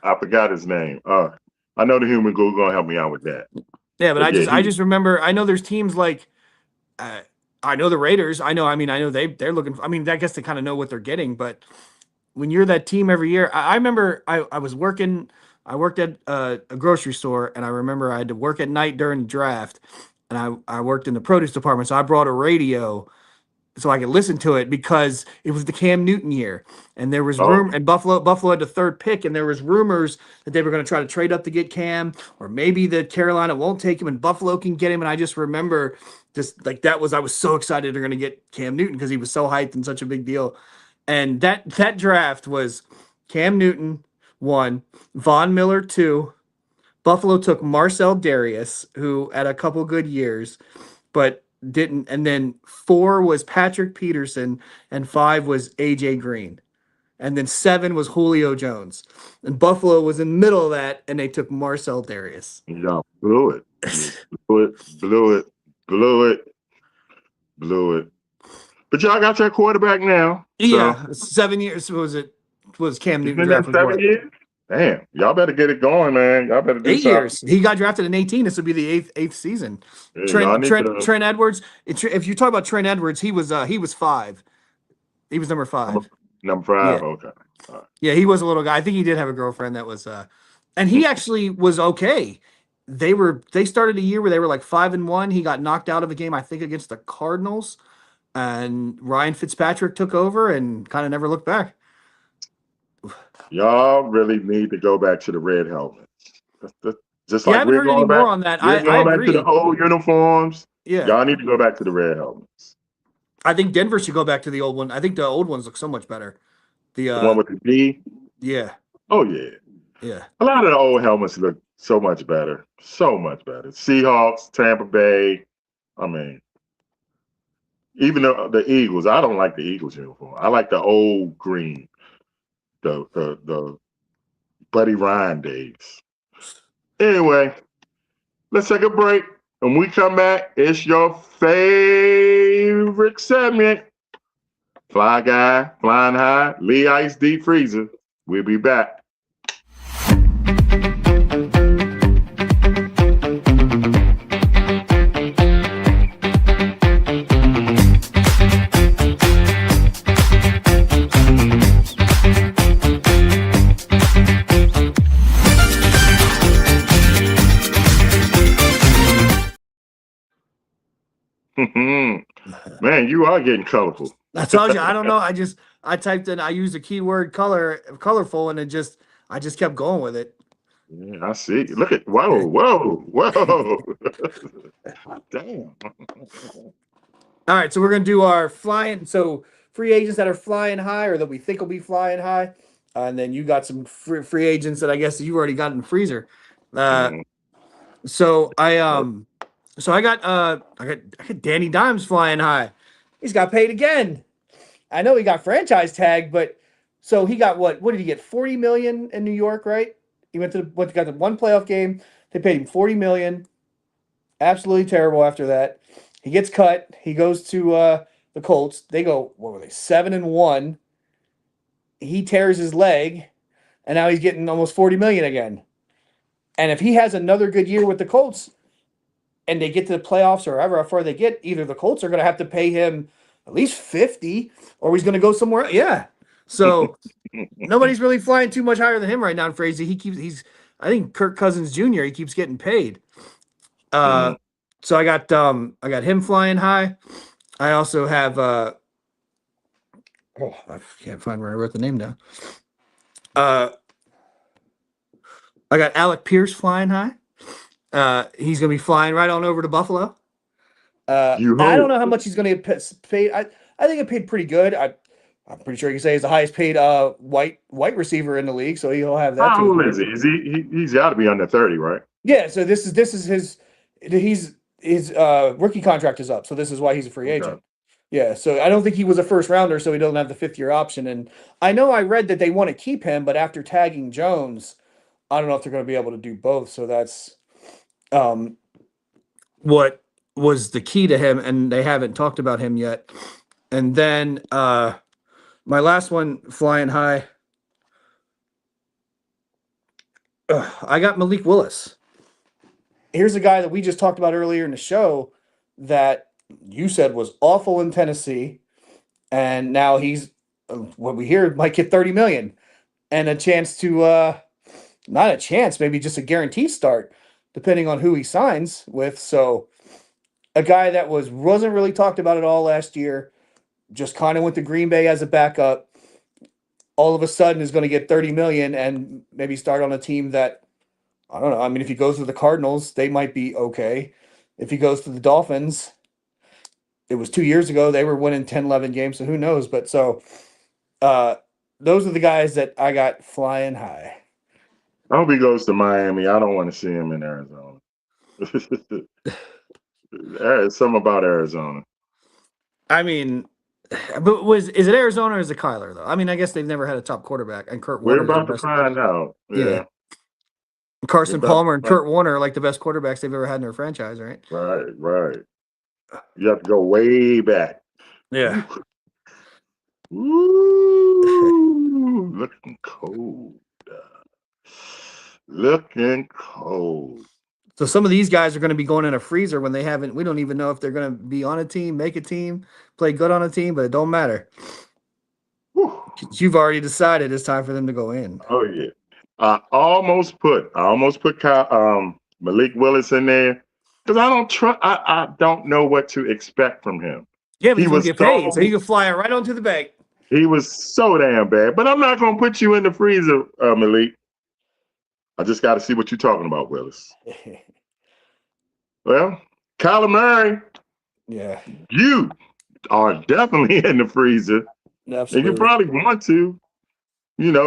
I forgot his name. I know the human Google gonna help me out with that. Yeah, but yeah, I just remember. I know there's teams like, I know the Raiders. I know they're looking. I mean, I guess they kind of know what they're getting. But when you're that team every year, I remember I was working. I worked at a grocery store, and I remember I had to work at night during the draft, and I worked in the produce department, so I brought a radio so I could listen to it because it was the Cam Newton year, and there was Oh, and Buffalo had the third pick, and there was rumors that they were going to try to trade up to get Cam, or maybe that Carolina won't take him and Buffalo can get him. And I just remember just like I was so excited they're going to get Cam Newton because he was so hyped and such a big deal. And that draft was Cam Newton 1, Von Miller 2. Buffalo took Marcel Darius, who had a couple good years, but didn't. And then 4 was Patrick Peterson, and 5 was AJ Green, and then 7 was Julio Jones. And Buffalo was in the middle of that, and they took Marcel Darius. y'all blew it. Blew it. But y'all got your quarterback now. Yeah, 7 years. Was Cam He's Newton been there draft was 7 what? years. Damn, y'all better get it going, man. Y'all better do 8 something. years. He got drafted in 18. This would be the eighth season. Yeah, y'all need to, Trent Edwards. If you talk about Trent Edwards, he was 5. He was number 5. number 5. Yeah. Okay. All right. Yeah, he was a little guy. I think he did have a girlfriend that was and he actually was okay. They started a year where they were like 5-1. He got knocked out of a game, I think, against the Cardinals. And Ryan Fitzpatrick took over and kind of never looked back. Y'all really need to go back to the red helmets. Just like I haven't we're heard any going back. more on that. We're I going back agree. to the old uniforms. Yeah. Y'all need to go back to the red helmets. I think Denver should go back to the old one. I think the old ones look so much better. The The one with the D. yeah, Oh yeah. yeah. A lot of the old helmets look so much better. So much better. Seahawks, Tampa Bay. I mean, even the Eagles. I don't like the Eagles uniform. I like the old green, the Buddy Ryan days. Anyway, let's take a break. When we come back, it's your favorite segment. Fly Guy, Flying High, Lee Ice Deep Freezer. We'll be back. Man, you are getting colorful. I told you, I don't know. I typed in, I used the keyword colorful, and I just kept going with it. Yeah, I see. Look at whoa. Damn. All right, so we're gonna do our flying. So free agents that are flying high, or that we think will be flying high, and then you got some free agents that I guess you already got in the freezer. Mhm. So I got Danny Dimes flying high. He's got paid again. I know he got franchise tag, but so he got what? What did he get? 40 million in New York, right? He got the one playoff game. They paid him 40 million. Absolutely terrible after that. He gets cut. He goes to the Colts. They go, what were they? 7-1. He tears his leg, and now he's getting almost 40 million again. And if he has another good year with the Colts, and they get to the playoffs or however far they get, either the Colts are going to have to pay him at least 50, or he's going to go somewhere. Yeah. So nobody's really flying too much higher than him right now in Frazee. I think Kirk Cousins Jr. He keeps getting paid. Mhm. So I got him flying high. I also have I can't find where I wrote the name down. I got Alec Pierce flying high. He's gonna be flying right on over to Buffalo. You I don't hope. know how much he's gonna get paid. I think it paid pretty good. I'm pretty sure you can say he's the highest paid white receiver in the league, so he'll have that How to his old name. is he? He's got to be under 30, right? Yeah, so this is his rookie contract is up, so this is why he's a free Okay. agent. Yeah, so I don't think he was a first rounder, so he doesn't have the 5th-year option. And I know I read that they want to keep him, but after tagging Jones, I don't know if they're going to be able to do both. So that's um, what was the key to him, and they haven't talked about him yet. And then my last one, flying high, I got Malik Willis. Here's a guy that we just talked about earlier in the show that you said was awful in Tennessee, and now he's what we hear might get 30 million and a chance to not a chance, maybe just a guaranteed start, depending on who he signs with. So a guy that wasn't really talked about at all last year, just kind of went to Green Bay as a backup. All of a sudden is going to get 30 million and maybe start on a team that I don't know. I mean, if he goes to the Cardinals, they might be okay. If he goes to the Dolphins, it was 2 years ago. They were winning 10, 11 games, so who knows? But so uh, those are the guys that I got flying high. I hope he goes to Miami. I don't want to see him in Arizona. There's something about Arizona. I mean, but is it Arizona or is it Kyler though? I mean, I guess they've never had a top quarterback, and Kurt We're Warner is the about to best. find out. Yeah, Yeah. We're Carson about Palmer to and find Kurt Warner are like the best quarterbacks they've ever had in their franchise, right? Right. You have to go way back. Yeah. Ooh, looking cold. Looking cold. So some of these guys are going to be going in a freezer when they haven't. We don't even know if they're going to be on a team, make a team, play good on a team, but it don't matter. Whew. You've already decided it's time for them to go in. Oh yeah. I almost put Malik Willis in there because I don't know what to expect from him. Yeah, but He he's going to was get paid, so so you can fly it right onto the bank. he was so damn bad. But I'm not gonna put you in the freezer, Malik. I just got to see what you're talking about, Willis. Well, Kyler Murray, Yeah. you are definitely in the freezer, and you Absolutely. probably want to.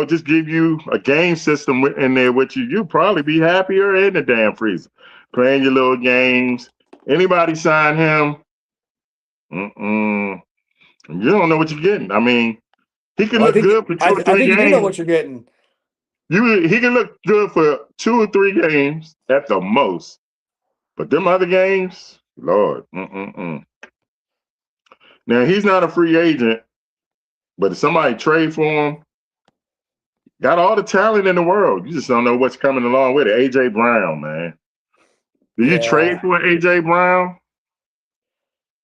Just give you a game system in there with you. You'll probably be happier in the damn freezer, playing your little games. Anybody sign him? Mm-mm. You don't know what you're getting. I mean, he can Well, look good for two or I three think you do know games. what you're getting. He can look good for 2 or 3 games at the most. But them other games, Lord, mm-mm-mm. Now he's not a free agent, but if somebody trade for him, got all the talent in the world. You just don't know what's coming along with it. AJ Brown, man. Do you trade Yeah. for AJ Brown?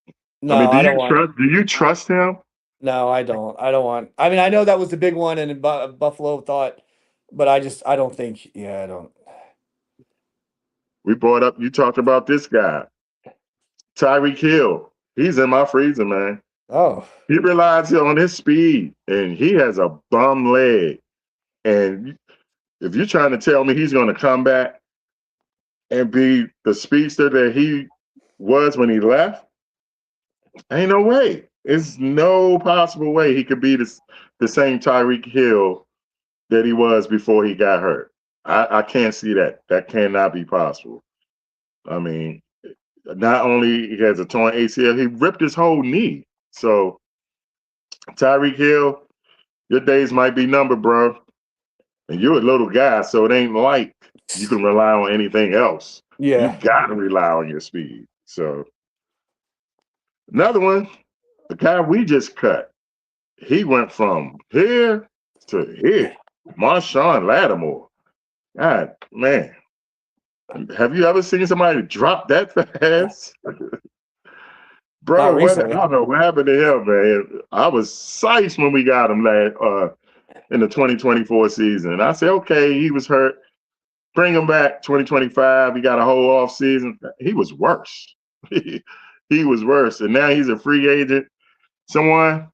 I mean, No, I don't want. do you trust him? No, I don't. I don't want. I mean, I know that was the big one, and Buffalo thought, but I don't think. Yeah, I don't. You talked about this guy, Tyreek Hill. He's in my freezer, man. Oh, He relies on his speed, and he has a bum leg. And if you're trying to tell me he's going to come back and be the speedster that he was when he left, ain't no way. It's no possible way he could be the same Tyreek Hill that he was before he got hurt. I can't see that. That cannot be possible. I mean, not only he has a torn ACL, he ripped his whole knee. So Tyreek Hill, your days might be numbered, bro. And you're a little guy, so it ain't like you can rely on anything else. You yeah. gotta rely on your speed. So another one, the guy we just cut, he went from here to here. Marshawn Lattimore. God, man. Have you ever seen somebody drop that fast? Not Bro, I recently. don't know what happened to him, man. I was psyched when we got him in the 2024 season. I said, okay, he was hurt. Bring him back 2025. He got a whole off season. He was worse. He was worse. And now he's a free agent. Someone,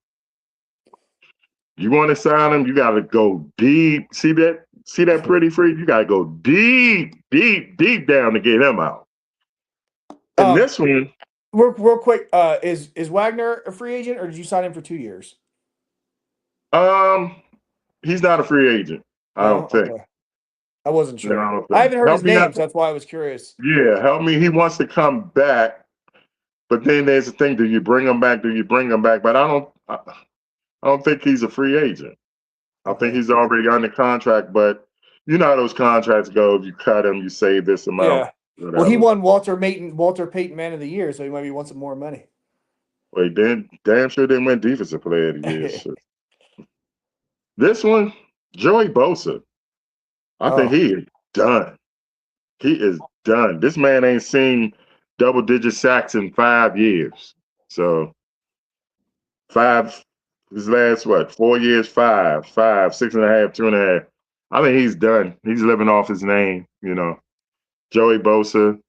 you want to sign him, you got to go deep. See that pretty free? You got to go deep, deep, deep down to get him out. And Um, this one, real quick. Is Wagner a free agent, or did you sign him for 2 years? um, he's not a free agent. I No. don't think. Okay. I wasn't No, sure. I don't I think. haven't heard Help his me name, out. so that's why I was curious. Yeah, help me. He wants to come back, but then there's the thing: do you bring him back? Do you bring him back? But I don't think he's a free agent. I think Okay. he's already under contract. But you know how those contracts go: if you cut him, you save this amount, Yeah. Well, he whatever. won Walter Payton Man of the Year, so he maybe wants some more money. Wait, then damn sure didn't win Defensive Player of the Year. Shit. This one, Joey Bosa. I think Oh, he is done. He is done. This man ain't seen double-digit sacks in 5 years. So five, his last what, 4 years, five, 6.5, 2.5. I think he's done. He's living off his name. Joey Bosa.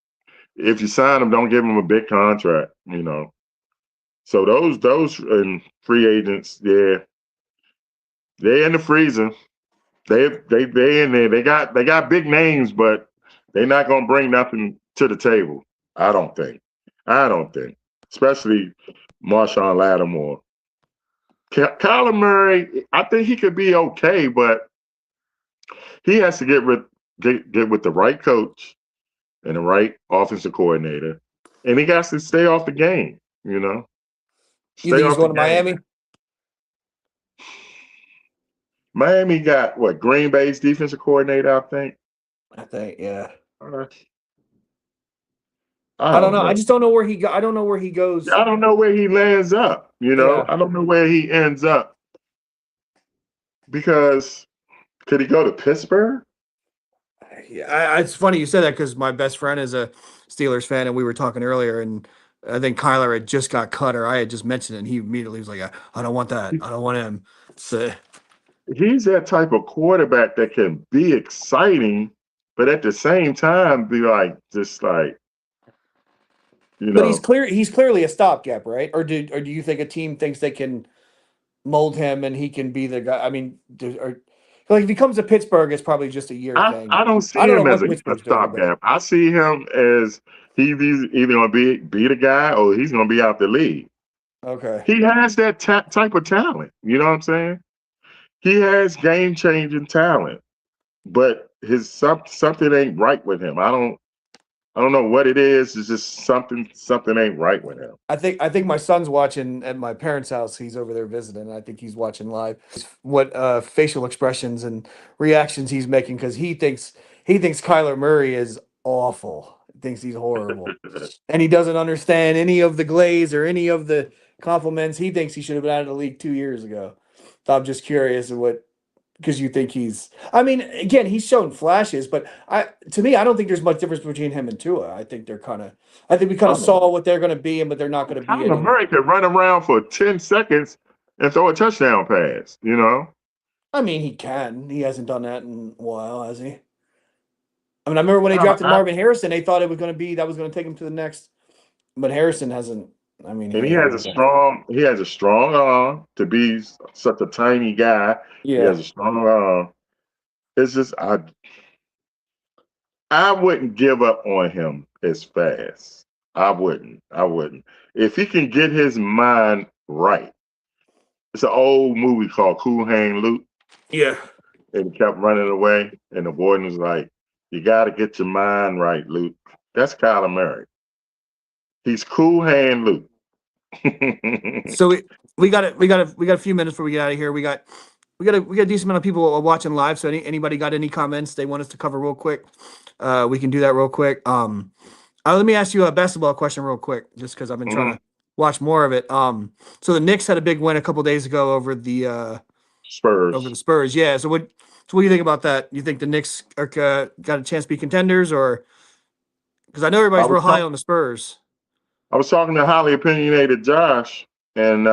If you sign him, don't give him a big contract. So those and free agents, yeah, they're in the freezer. They in there. They got big names, but they're not gonna bring nothing to the table. I don't think. I don't think. Especially Marshawn Lattimore. Kyler Murray, I think he could be okay, but he has to get with the right coach and the right offensive coordinator, and he got to stay off the game. you Stay think he's off the going to game. Miami? Miami got what, Green Bay's defensive coordinator, I think. I think, yeah. Uh, I I don't don't know. I know. just don't know where he go. I don't know where he goes. I don't know where he lands up. Yeah. I don't know where he ends up because could he go to Pittsburgh? Yeah, it's funny you said that because my best friend is a Steelers fan, and we were talking earlier, and I think Kyler had just got cut, or I had just mentioned it, and he immediately was like, I don't want that. I don't want him. So, He's that type of quarterback that can be exciting, but at the same time be like just like you but know. he's clearly a stopgap, right? Or do you think a team thinks they can mold him and he can be the guy? I mean, like if he comes to Pittsburgh, it's probably just a year thing. I don't see I don't know him as what a Pittsburgh's doing, but stopgap. I see him as he's either going to be the guy or he's going to be out the league. Okay. He has that type of talent. You know what I'm saying? He has game changing talent, but his something ain't right with him. I don't know what it is. It's just something ain't right with him. I think my son's watching at my parents' house. He's over there visiting. And I think he's watching live. What facial expressions and reactions he's making because he thinks Kyler Murray is awful. He thinks he's horrible, and he doesn't understand any of the glaze or any of the compliments. He thinks he should have been out of the league 2 years ago. So I'm just curious of what because you think he's. I mean, again, he's shown flashes, but to me, I don't think there's much difference between him and Tua. I think they're kind of. I think we kind of Kyler, saw what they're going to be, but they're not going to be Kyler any. Murray could run around for 10 seconds and throw a touchdown pass. You know, I mean, he can. He hasn't done that in a while, has he? I mean, I remember when they I, drafted I, Marvin Harrison, they thought it was going to be that was going to take him to the next. But Harrison hasn't. I mean, he and hasn't really done. he has a strong arm to be such a tiny guy. He Yeah, has a strong arm. It's just I wouldn't give up on him as fast. I wouldn't. I wouldn't. If he can get his mind right. It's an old movie called Cool Hand Luke, yeah. and he kept running away, and the warden was like, "You got to get your mind right, Luke." That's Kyler Murray. He's Cool Hand Luke. So we got a few minutes before we get out of here. We got a decent amount of people watching live. So anybody got any comments they want us to cover real quick? We can do that real quick. Let me ask you a basketball question real quick, just because I've been trying Mhm. to watch more of it. So the Knicks had a big win a couple days ago over the Spurs. Spurs. Yeah. So what do you think about that? You think the Knicks are got a chance to be contenders, or because I know I everybody's was real high talk- on the Spurs. I was talking to highly opinionated Josh, and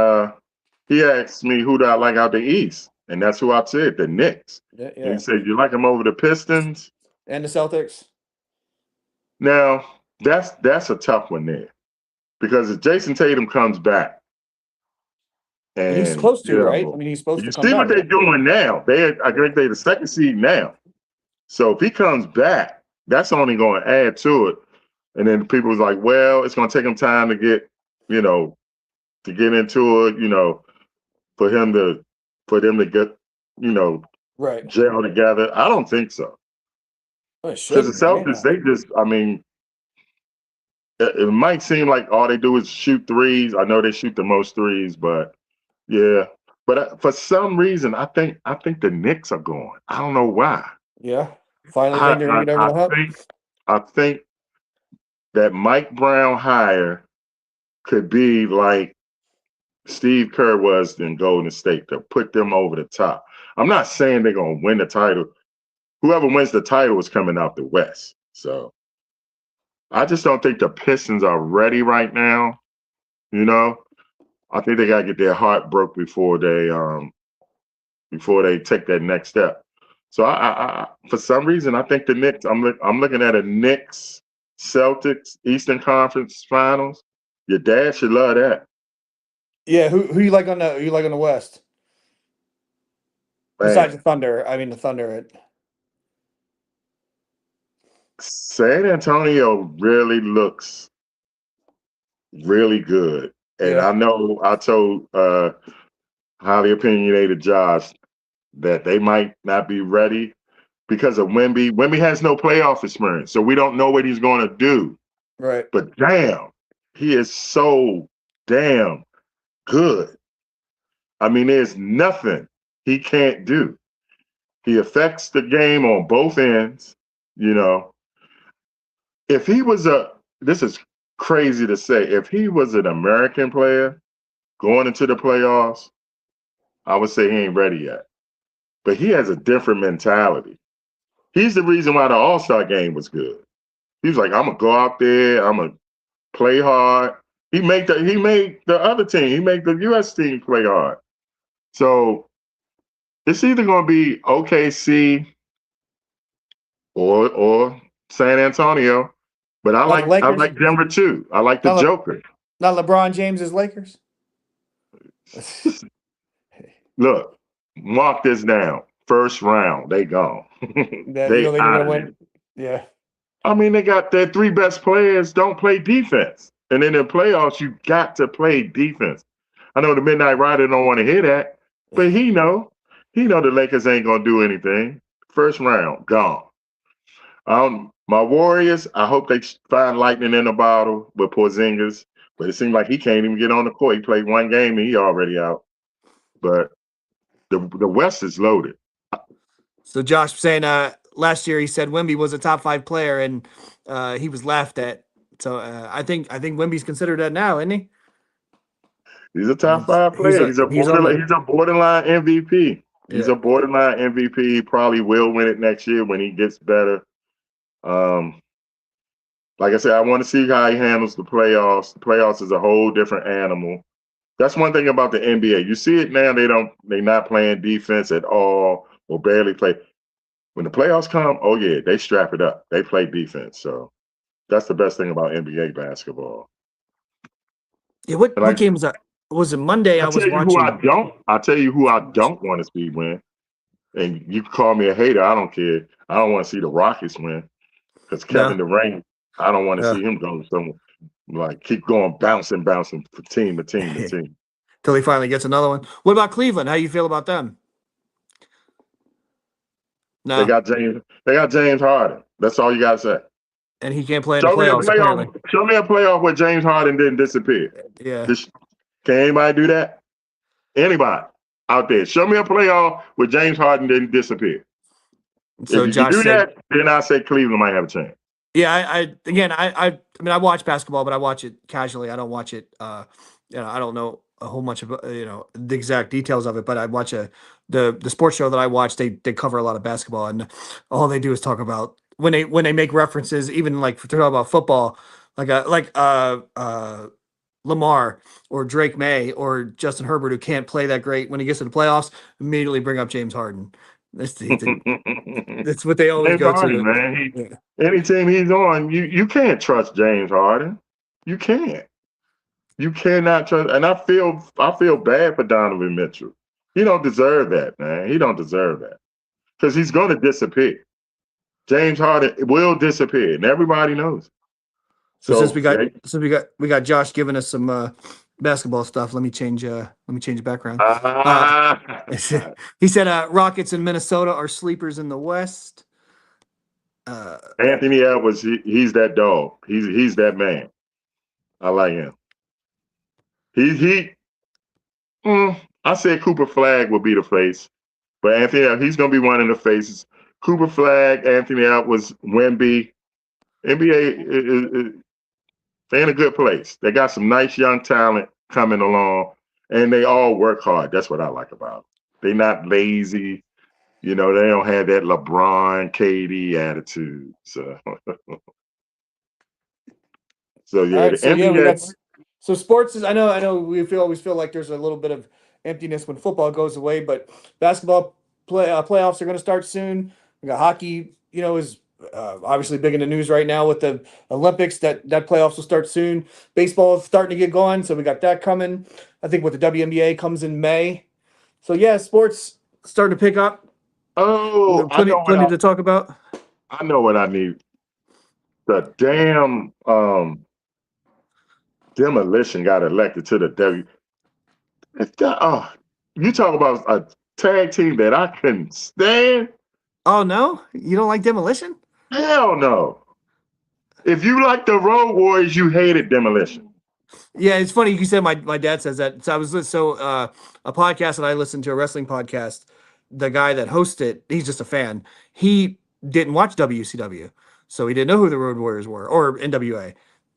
he asked me who do I like out the East, and that's who I said, the Knicks. Yeah, And he yeah. said, "You like them over the Pistons?" And the Celtics. Now that's a tough one there because if Jason Tatum comes back, And he's and supposed to, right? I mean, he's supposed you to come see what back, they're right? doing now. I think they're the second seed now. So if he comes back, that's only going to add to it. And then people was like, "Well, it's going to take him time to get, you know, to get into it, for him to for them to get, you know, Right. gel together." I don't think so Well, it because should, the right? Celtics, they just, I mean, it might seem like all they do is shoot threes. I know they shoot the most threes, but yeah. But for some reason, I think the Knicks are going. I don't know why. Yeah. Finally I think they're gonna I, get over I the hump. think I think that Mike Brown hire could be like Steve Kerr was in Golden State to put them over the top. I'm not saying they're gonna win the title. Whoever wins the title is coming out the West. So I just don't think the Pistons are ready right now. You know, I think they gotta get their heart broke before they take that next step. So for some reason, I think the Knicks. I'm looking at a Knicks Celtics Eastern Conference Finals. Your dad should love that. Yeah, who you like on the West? Besides Man, the Thunder. I mean the Thunder. San Antonio really looks really good. And Yeah, I know I told highly opinionated Josh that they might not be ready because of Wemby. Wemby has no playoff experience, so we don't know what he's going to do. right. But damn, he is so damn good. I mean, there's nothing he can't do. He affects the game on both ends. You know, if he was this is crazy to say, if he was an American player going into the playoffs, I would say he ain't ready yet. But he has a different mentality. He's the reason why the All Star game was good. He was like, I'm gonna go out there, I'm gonna play hard. He made the other team, he made the US team play hard. So it's either gonna be OKC or San Antonio. But I Not the like I Lakers. like Denver too. I like the Not Le, Joker. not LeBron James's Lakers. Look, mark this down. First round, they gone. That you They don't think they're out gonna of there. win? Yeah. I mean, they got their three best players don't play defense. And in the playoffs, you got to play defense. I know the Midnight Rider don't want to hear that, but he know the Lakers ain't gonna do anything. First round, gone. My Warriors, I hope they find lightning in a bottle with Porzingis, but it seems like he can't even get on the court. He played one game and he already out. But the West is loaded. So Josh was saying last year he said Wemby was a top 5 player and he was laughed at. So I think Wemby's considered that now, isn't he? He's a top 5 player. He's on the a borderline MVP. He's yeah. a borderline MVP. He probably will win it next year when he gets better. Like I said, I want to see how he handles the playoffs. The playoffs is a whole different animal. That's one thing about the NBA. You see it now, they're not playing defense at all or barely play. When the playoffs come, oh yeah, they strap it up. They play defense. So that's the best thing about NBA basketball. Yeah, what game was that? Was it Monday? I was watching. I'll tell you who I don't want to see win. And you can call me a hater. I don't care. I don't want to see the Rockets win. Because Kevin Durant, I don't want to see him go somewhere. Like keep going, bouncing from team to team to team. Till he finally gets another one. What about Cleveland? How you feel about them? No. They got James Harden. That's all you gotta say. And he can't play in the playoffs. Show me a playoff where James Harden didn't disappear. Yeah. Can anybody do that? Anybody out there? Show me a playoff where James Harden didn't disappear. So if you Josh do said, that, then I say Cleveland might have a chance. Yeah, I mean I watch basketball, but I watch it casually. I don't watch it. I don't know a whole bunch of the exact details of it, but I watch the sports show that I watch. They cover a lot of basketball, and all they do is talk about when they make references, even like for talking about football, like Lamar or Drake May or Justin Herbert, who can't play that great when he gets to the playoffs, immediately bring up James Harden. That's what they always James go Harden, to. Man. Any team he's on, you can't trust James Harden. You can't. You cannot trust. And I feel bad for Donovan Mitchell. He don't deserve that, man. He don't deserve that because he's going to disappear. James Harden will disappear, and everybody knows. So since we got Josh giving us some basketball stuff, let me change the background. He said Rockets and Minnesota are sleepers in the West. Anthony Edwards, he's that dog. He's that man. I like him. I said Cooper Flag will be the face, but Anthony, he's going to be one of the faces. Cooper Flag, Anthony Edwards, Wemby. NBA they're in a good place. They got some nice young talent coming along, and they all work hard. That's what I like about them. They're not lazy. They don't have that LeBron, KD attitude. So, yeah, the NBA. So sports is. I know. We always feel like there's a little bit of emptiness when football goes away, but basketball playoffs are going to start soon. We got hockey. Is obviously big in the news right now with the Olympics. That playoffs will start soon. Baseball is starting to get going, so we got that coming. I think with the WNBA comes in May. So yeah, sports starting to pick up. Oh, plenty to talk about. I know what I need. The damn Demolition got elected to the W. You talk about a tag team that I couldn't stand. Oh no, you don't like Demolition? Hell no. If you like the Road Warriors, you hated Demolition. Yeah, it's funny you said my dad says that. So a podcast that I listened to, a wrestling podcast, the guy that hosts it, he's just a fan. He didn't watch WCW, so he didn't know who the Road Warriors were or NWA.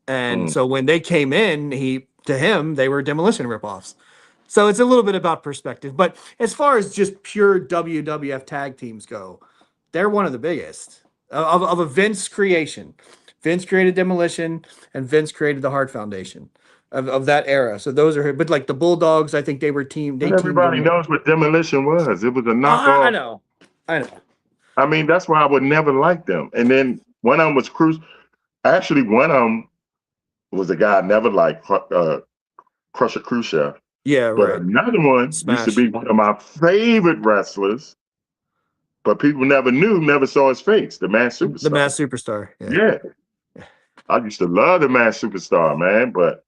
And so when they came in, to him they were Demolition ripoffs. So it's a little bit about perspective. But as far as just pure WWF tag teams go, they're one of the biggest of a Vince creation. Vince created Demolition, and Vince created the Hart Foundation of that era. So those are, but like the Bulldogs, I think they were teamed. Everybody knows what Demolition was. It was a knockoff. I know. I mean, that's why I would never like them. And then one of them was Cruz. Actually, one of them was a guy I never liked, Crusher Khrushchev. Yeah, but right. Another one used to be one of my favorite wrestlers, but people never saw his face. The Masked Superstar. The Masked Superstar. Yeah. I used to love the Masked Superstar, man. But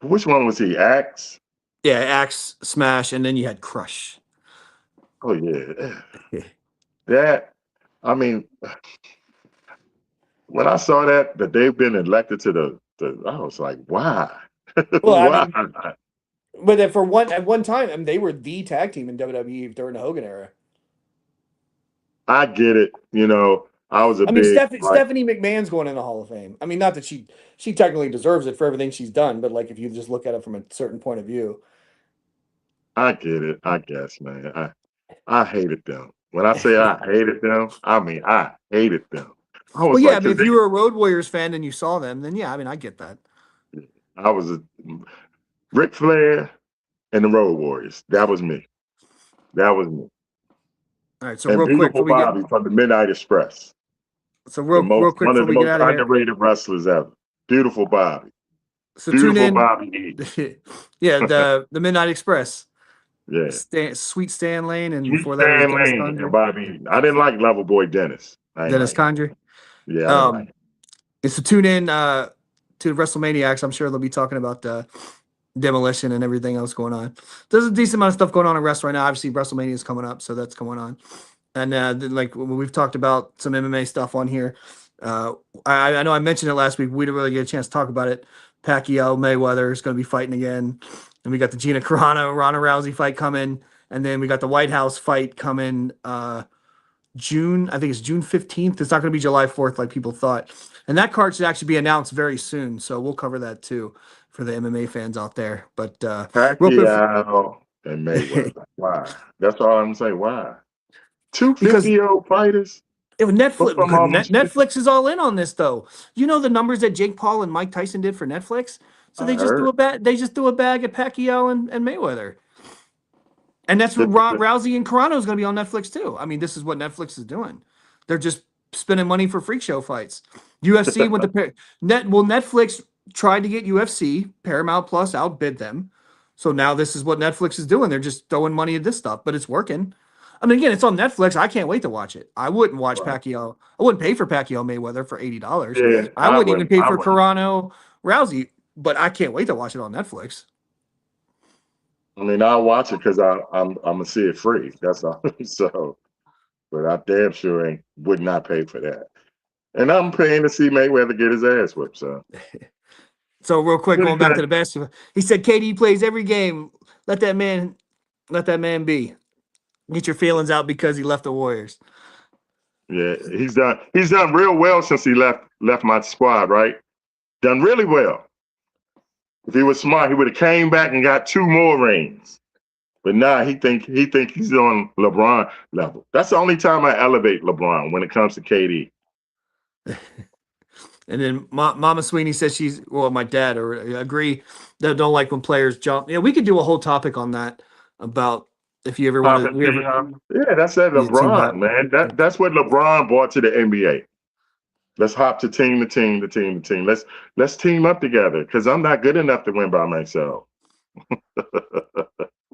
Which one was he? Axe? Yeah, Axe, Smash, and then you had Crush. Oh yeah, that. I mean, when I saw that they've been elected to the I was like, why? Well, I Why? mean, but then at one time, I mean, they were the tag team in WWE during the Hogan era. I get it. You know, I was a I mean, big like Stephanie McMahon's going in the Hall of Fame. I mean, not that she technically deserves it for everything she's done, but like if you just look at it from a certain point of view. I get it. I guess, man. I hated them. When I say I hated them, I mean I hated them. I Well, was yeah, I like, mean, cause if you were a Road Warriors fan and you saw them, then yeah, I mean, I get that. I was a Ric Flair and the Road Warriors. That was me. That was me. All right, so And real quick beautiful before we get Bobby from the Midnight Express, so the real most quick one of before the we get most out of here. underrated wrestlers ever. Beautiful Bobby. So tune Beautiful in. Bobby E. Yeah, the Midnight Express, Yeah. Sweet Stan Lane, and Sweet before that it was Stan Dennis Lane and Condrey. Bobby E. I didn't like Level Boy Dennis. I ain't Dennis like him. Condrey. Yeah, I didn't like him. And so tune in to WrestleManiacs. I'm sure they'll be talking about Demolition and everything else going on. There's a decent amount of stuff going on in wrestling right now. Obviously, WrestleMania is coming up, so that's going on. And like we've talked about some MMA stuff on here. I know I mentioned it last week. We didn't really get a chance to talk about it. Pacquiao Mayweather is going to be fighting again, and we got the Gina Carano Ronda Rousey fight coming, and then we got the White House fight coming. June, I think it's June 15th. It's not going to be July 4th like people thought. And that card should actually be announced very soon. So we'll cover that too for the MMA fans out there. But real quick, Pacquiao and Mayweather. Why? That's all I'm saying. Why? Two because 50-year-old fighters? Both Netflix, of them because almost 50. Netflix is all in on this though. You know the numbers that Jake Paul and Mike Tyson did for Netflix. So I heard. they just threw a bag at Pacquiao and Mayweather. And that's what The- Rousey and Carano is going to be on Netflix too. I mean, this is what Netflix is doing. They're just spending money for freak show fights. UFC went to Netflix tried to get UFC. Paramount Plus outbid them. So now this is what Netflix is doing. They're just throwing money at this stuff, but it's working. I mean, again, it's on Netflix. I can't wait to watch it. I wouldn't watch Right. Pacquiao. I wouldn't pay for Pacquiao Mayweather for $80. Yeah, I wouldn't even pay I for wouldn't. Carano Rousey, but I can't wait to watch it on Netflix. I mean, I'll watch it because I'm gonna see it free. That's all. So, but I damn sure would not pay for that. And I'm paying to see Mayweather get his ass whipped. So, So real quick, pretty going back to good. the basketball, he said KD plays every game. Let that man be. Get your feelings out because he left the Warriors. Yeah, he's done. He's done real well since he left my squad. Right, done really well. If he was smart, he would have came back and got 2 more rings. But now he think he's on LeBron level. That's the only time I elevate LeBron when it comes to KD. And then Mama Sweeney says my dad or agree that don't like when players jump. Yeah, we could do a whole topic on that about if you ever want to. Yeah, that's that Yeah, team LeBron, hop. man. That's what LeBron brought to the NBA. Let's hop to team to team to team to team. Let's team up together because I'm not good enough to win by myself.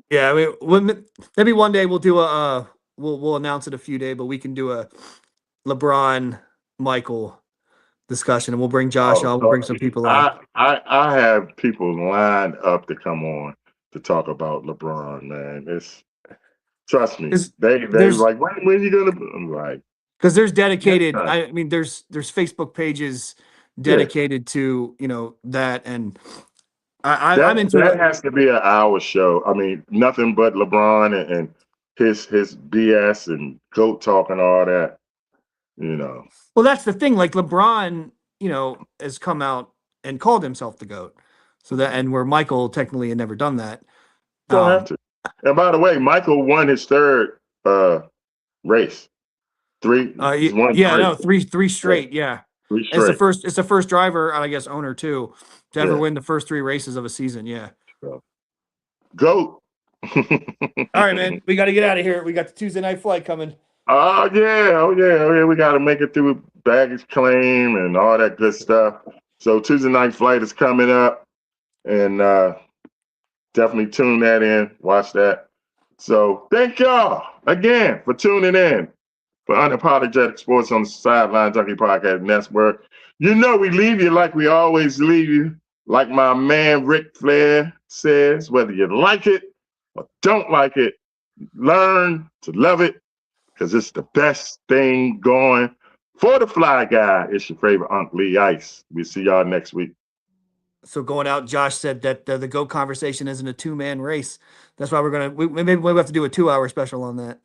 Yeah, I mean, maybe one day we'll do we'll announce it a few days, but we can do a LeBron Michael discussion, and we'll bring Josh Oh, on. We'll bring some people on. I have people lined up to come on to talk about LeBron, man. Trust me. They There's like, when you gonna? I'm like, because there's dedicated. yeah, I mean, there's Facebook pages yeah. dedicated to that, and I'm into That it has to be an hour show. I mean, nothing but LeBron and his BS and goat talk and all that. You know, Well, that's the thing. Like LeBron, has come out and called himself the GOAT. So and where Michael technically had never done that. don't have to. And by the way, Michael won his third race. He's won Yeah, three. three straight. Yeah. Three It's straight. the first driver, and I guess owner too, to ever Yeah. win the first 3 races of a season. Yeah. So, GOAT. All right, man. We got to get out of here. We got the Tuesday night flight coming. Oh yeah. We got to make it through baggage claim and all that good stuff. So Tuesday night flight is coming up, and definitely tune that in. Watch that. So thank y'all again for tuning in for Unapologetic Sports on the Sideline Junkie Podcast Network. You know we leave you like we always leave you Like my man Ric Flair says, whether you like it or don't like it, learn to love it because it's the best thing going. For the Fly Guy, it's your favorite Uncle Lee Ice. We'll see y'all next week. So going out, Josh said that the GOAT conversation isn't a 2-man race. That's why maybe we'll have to do a 2-hour special on that.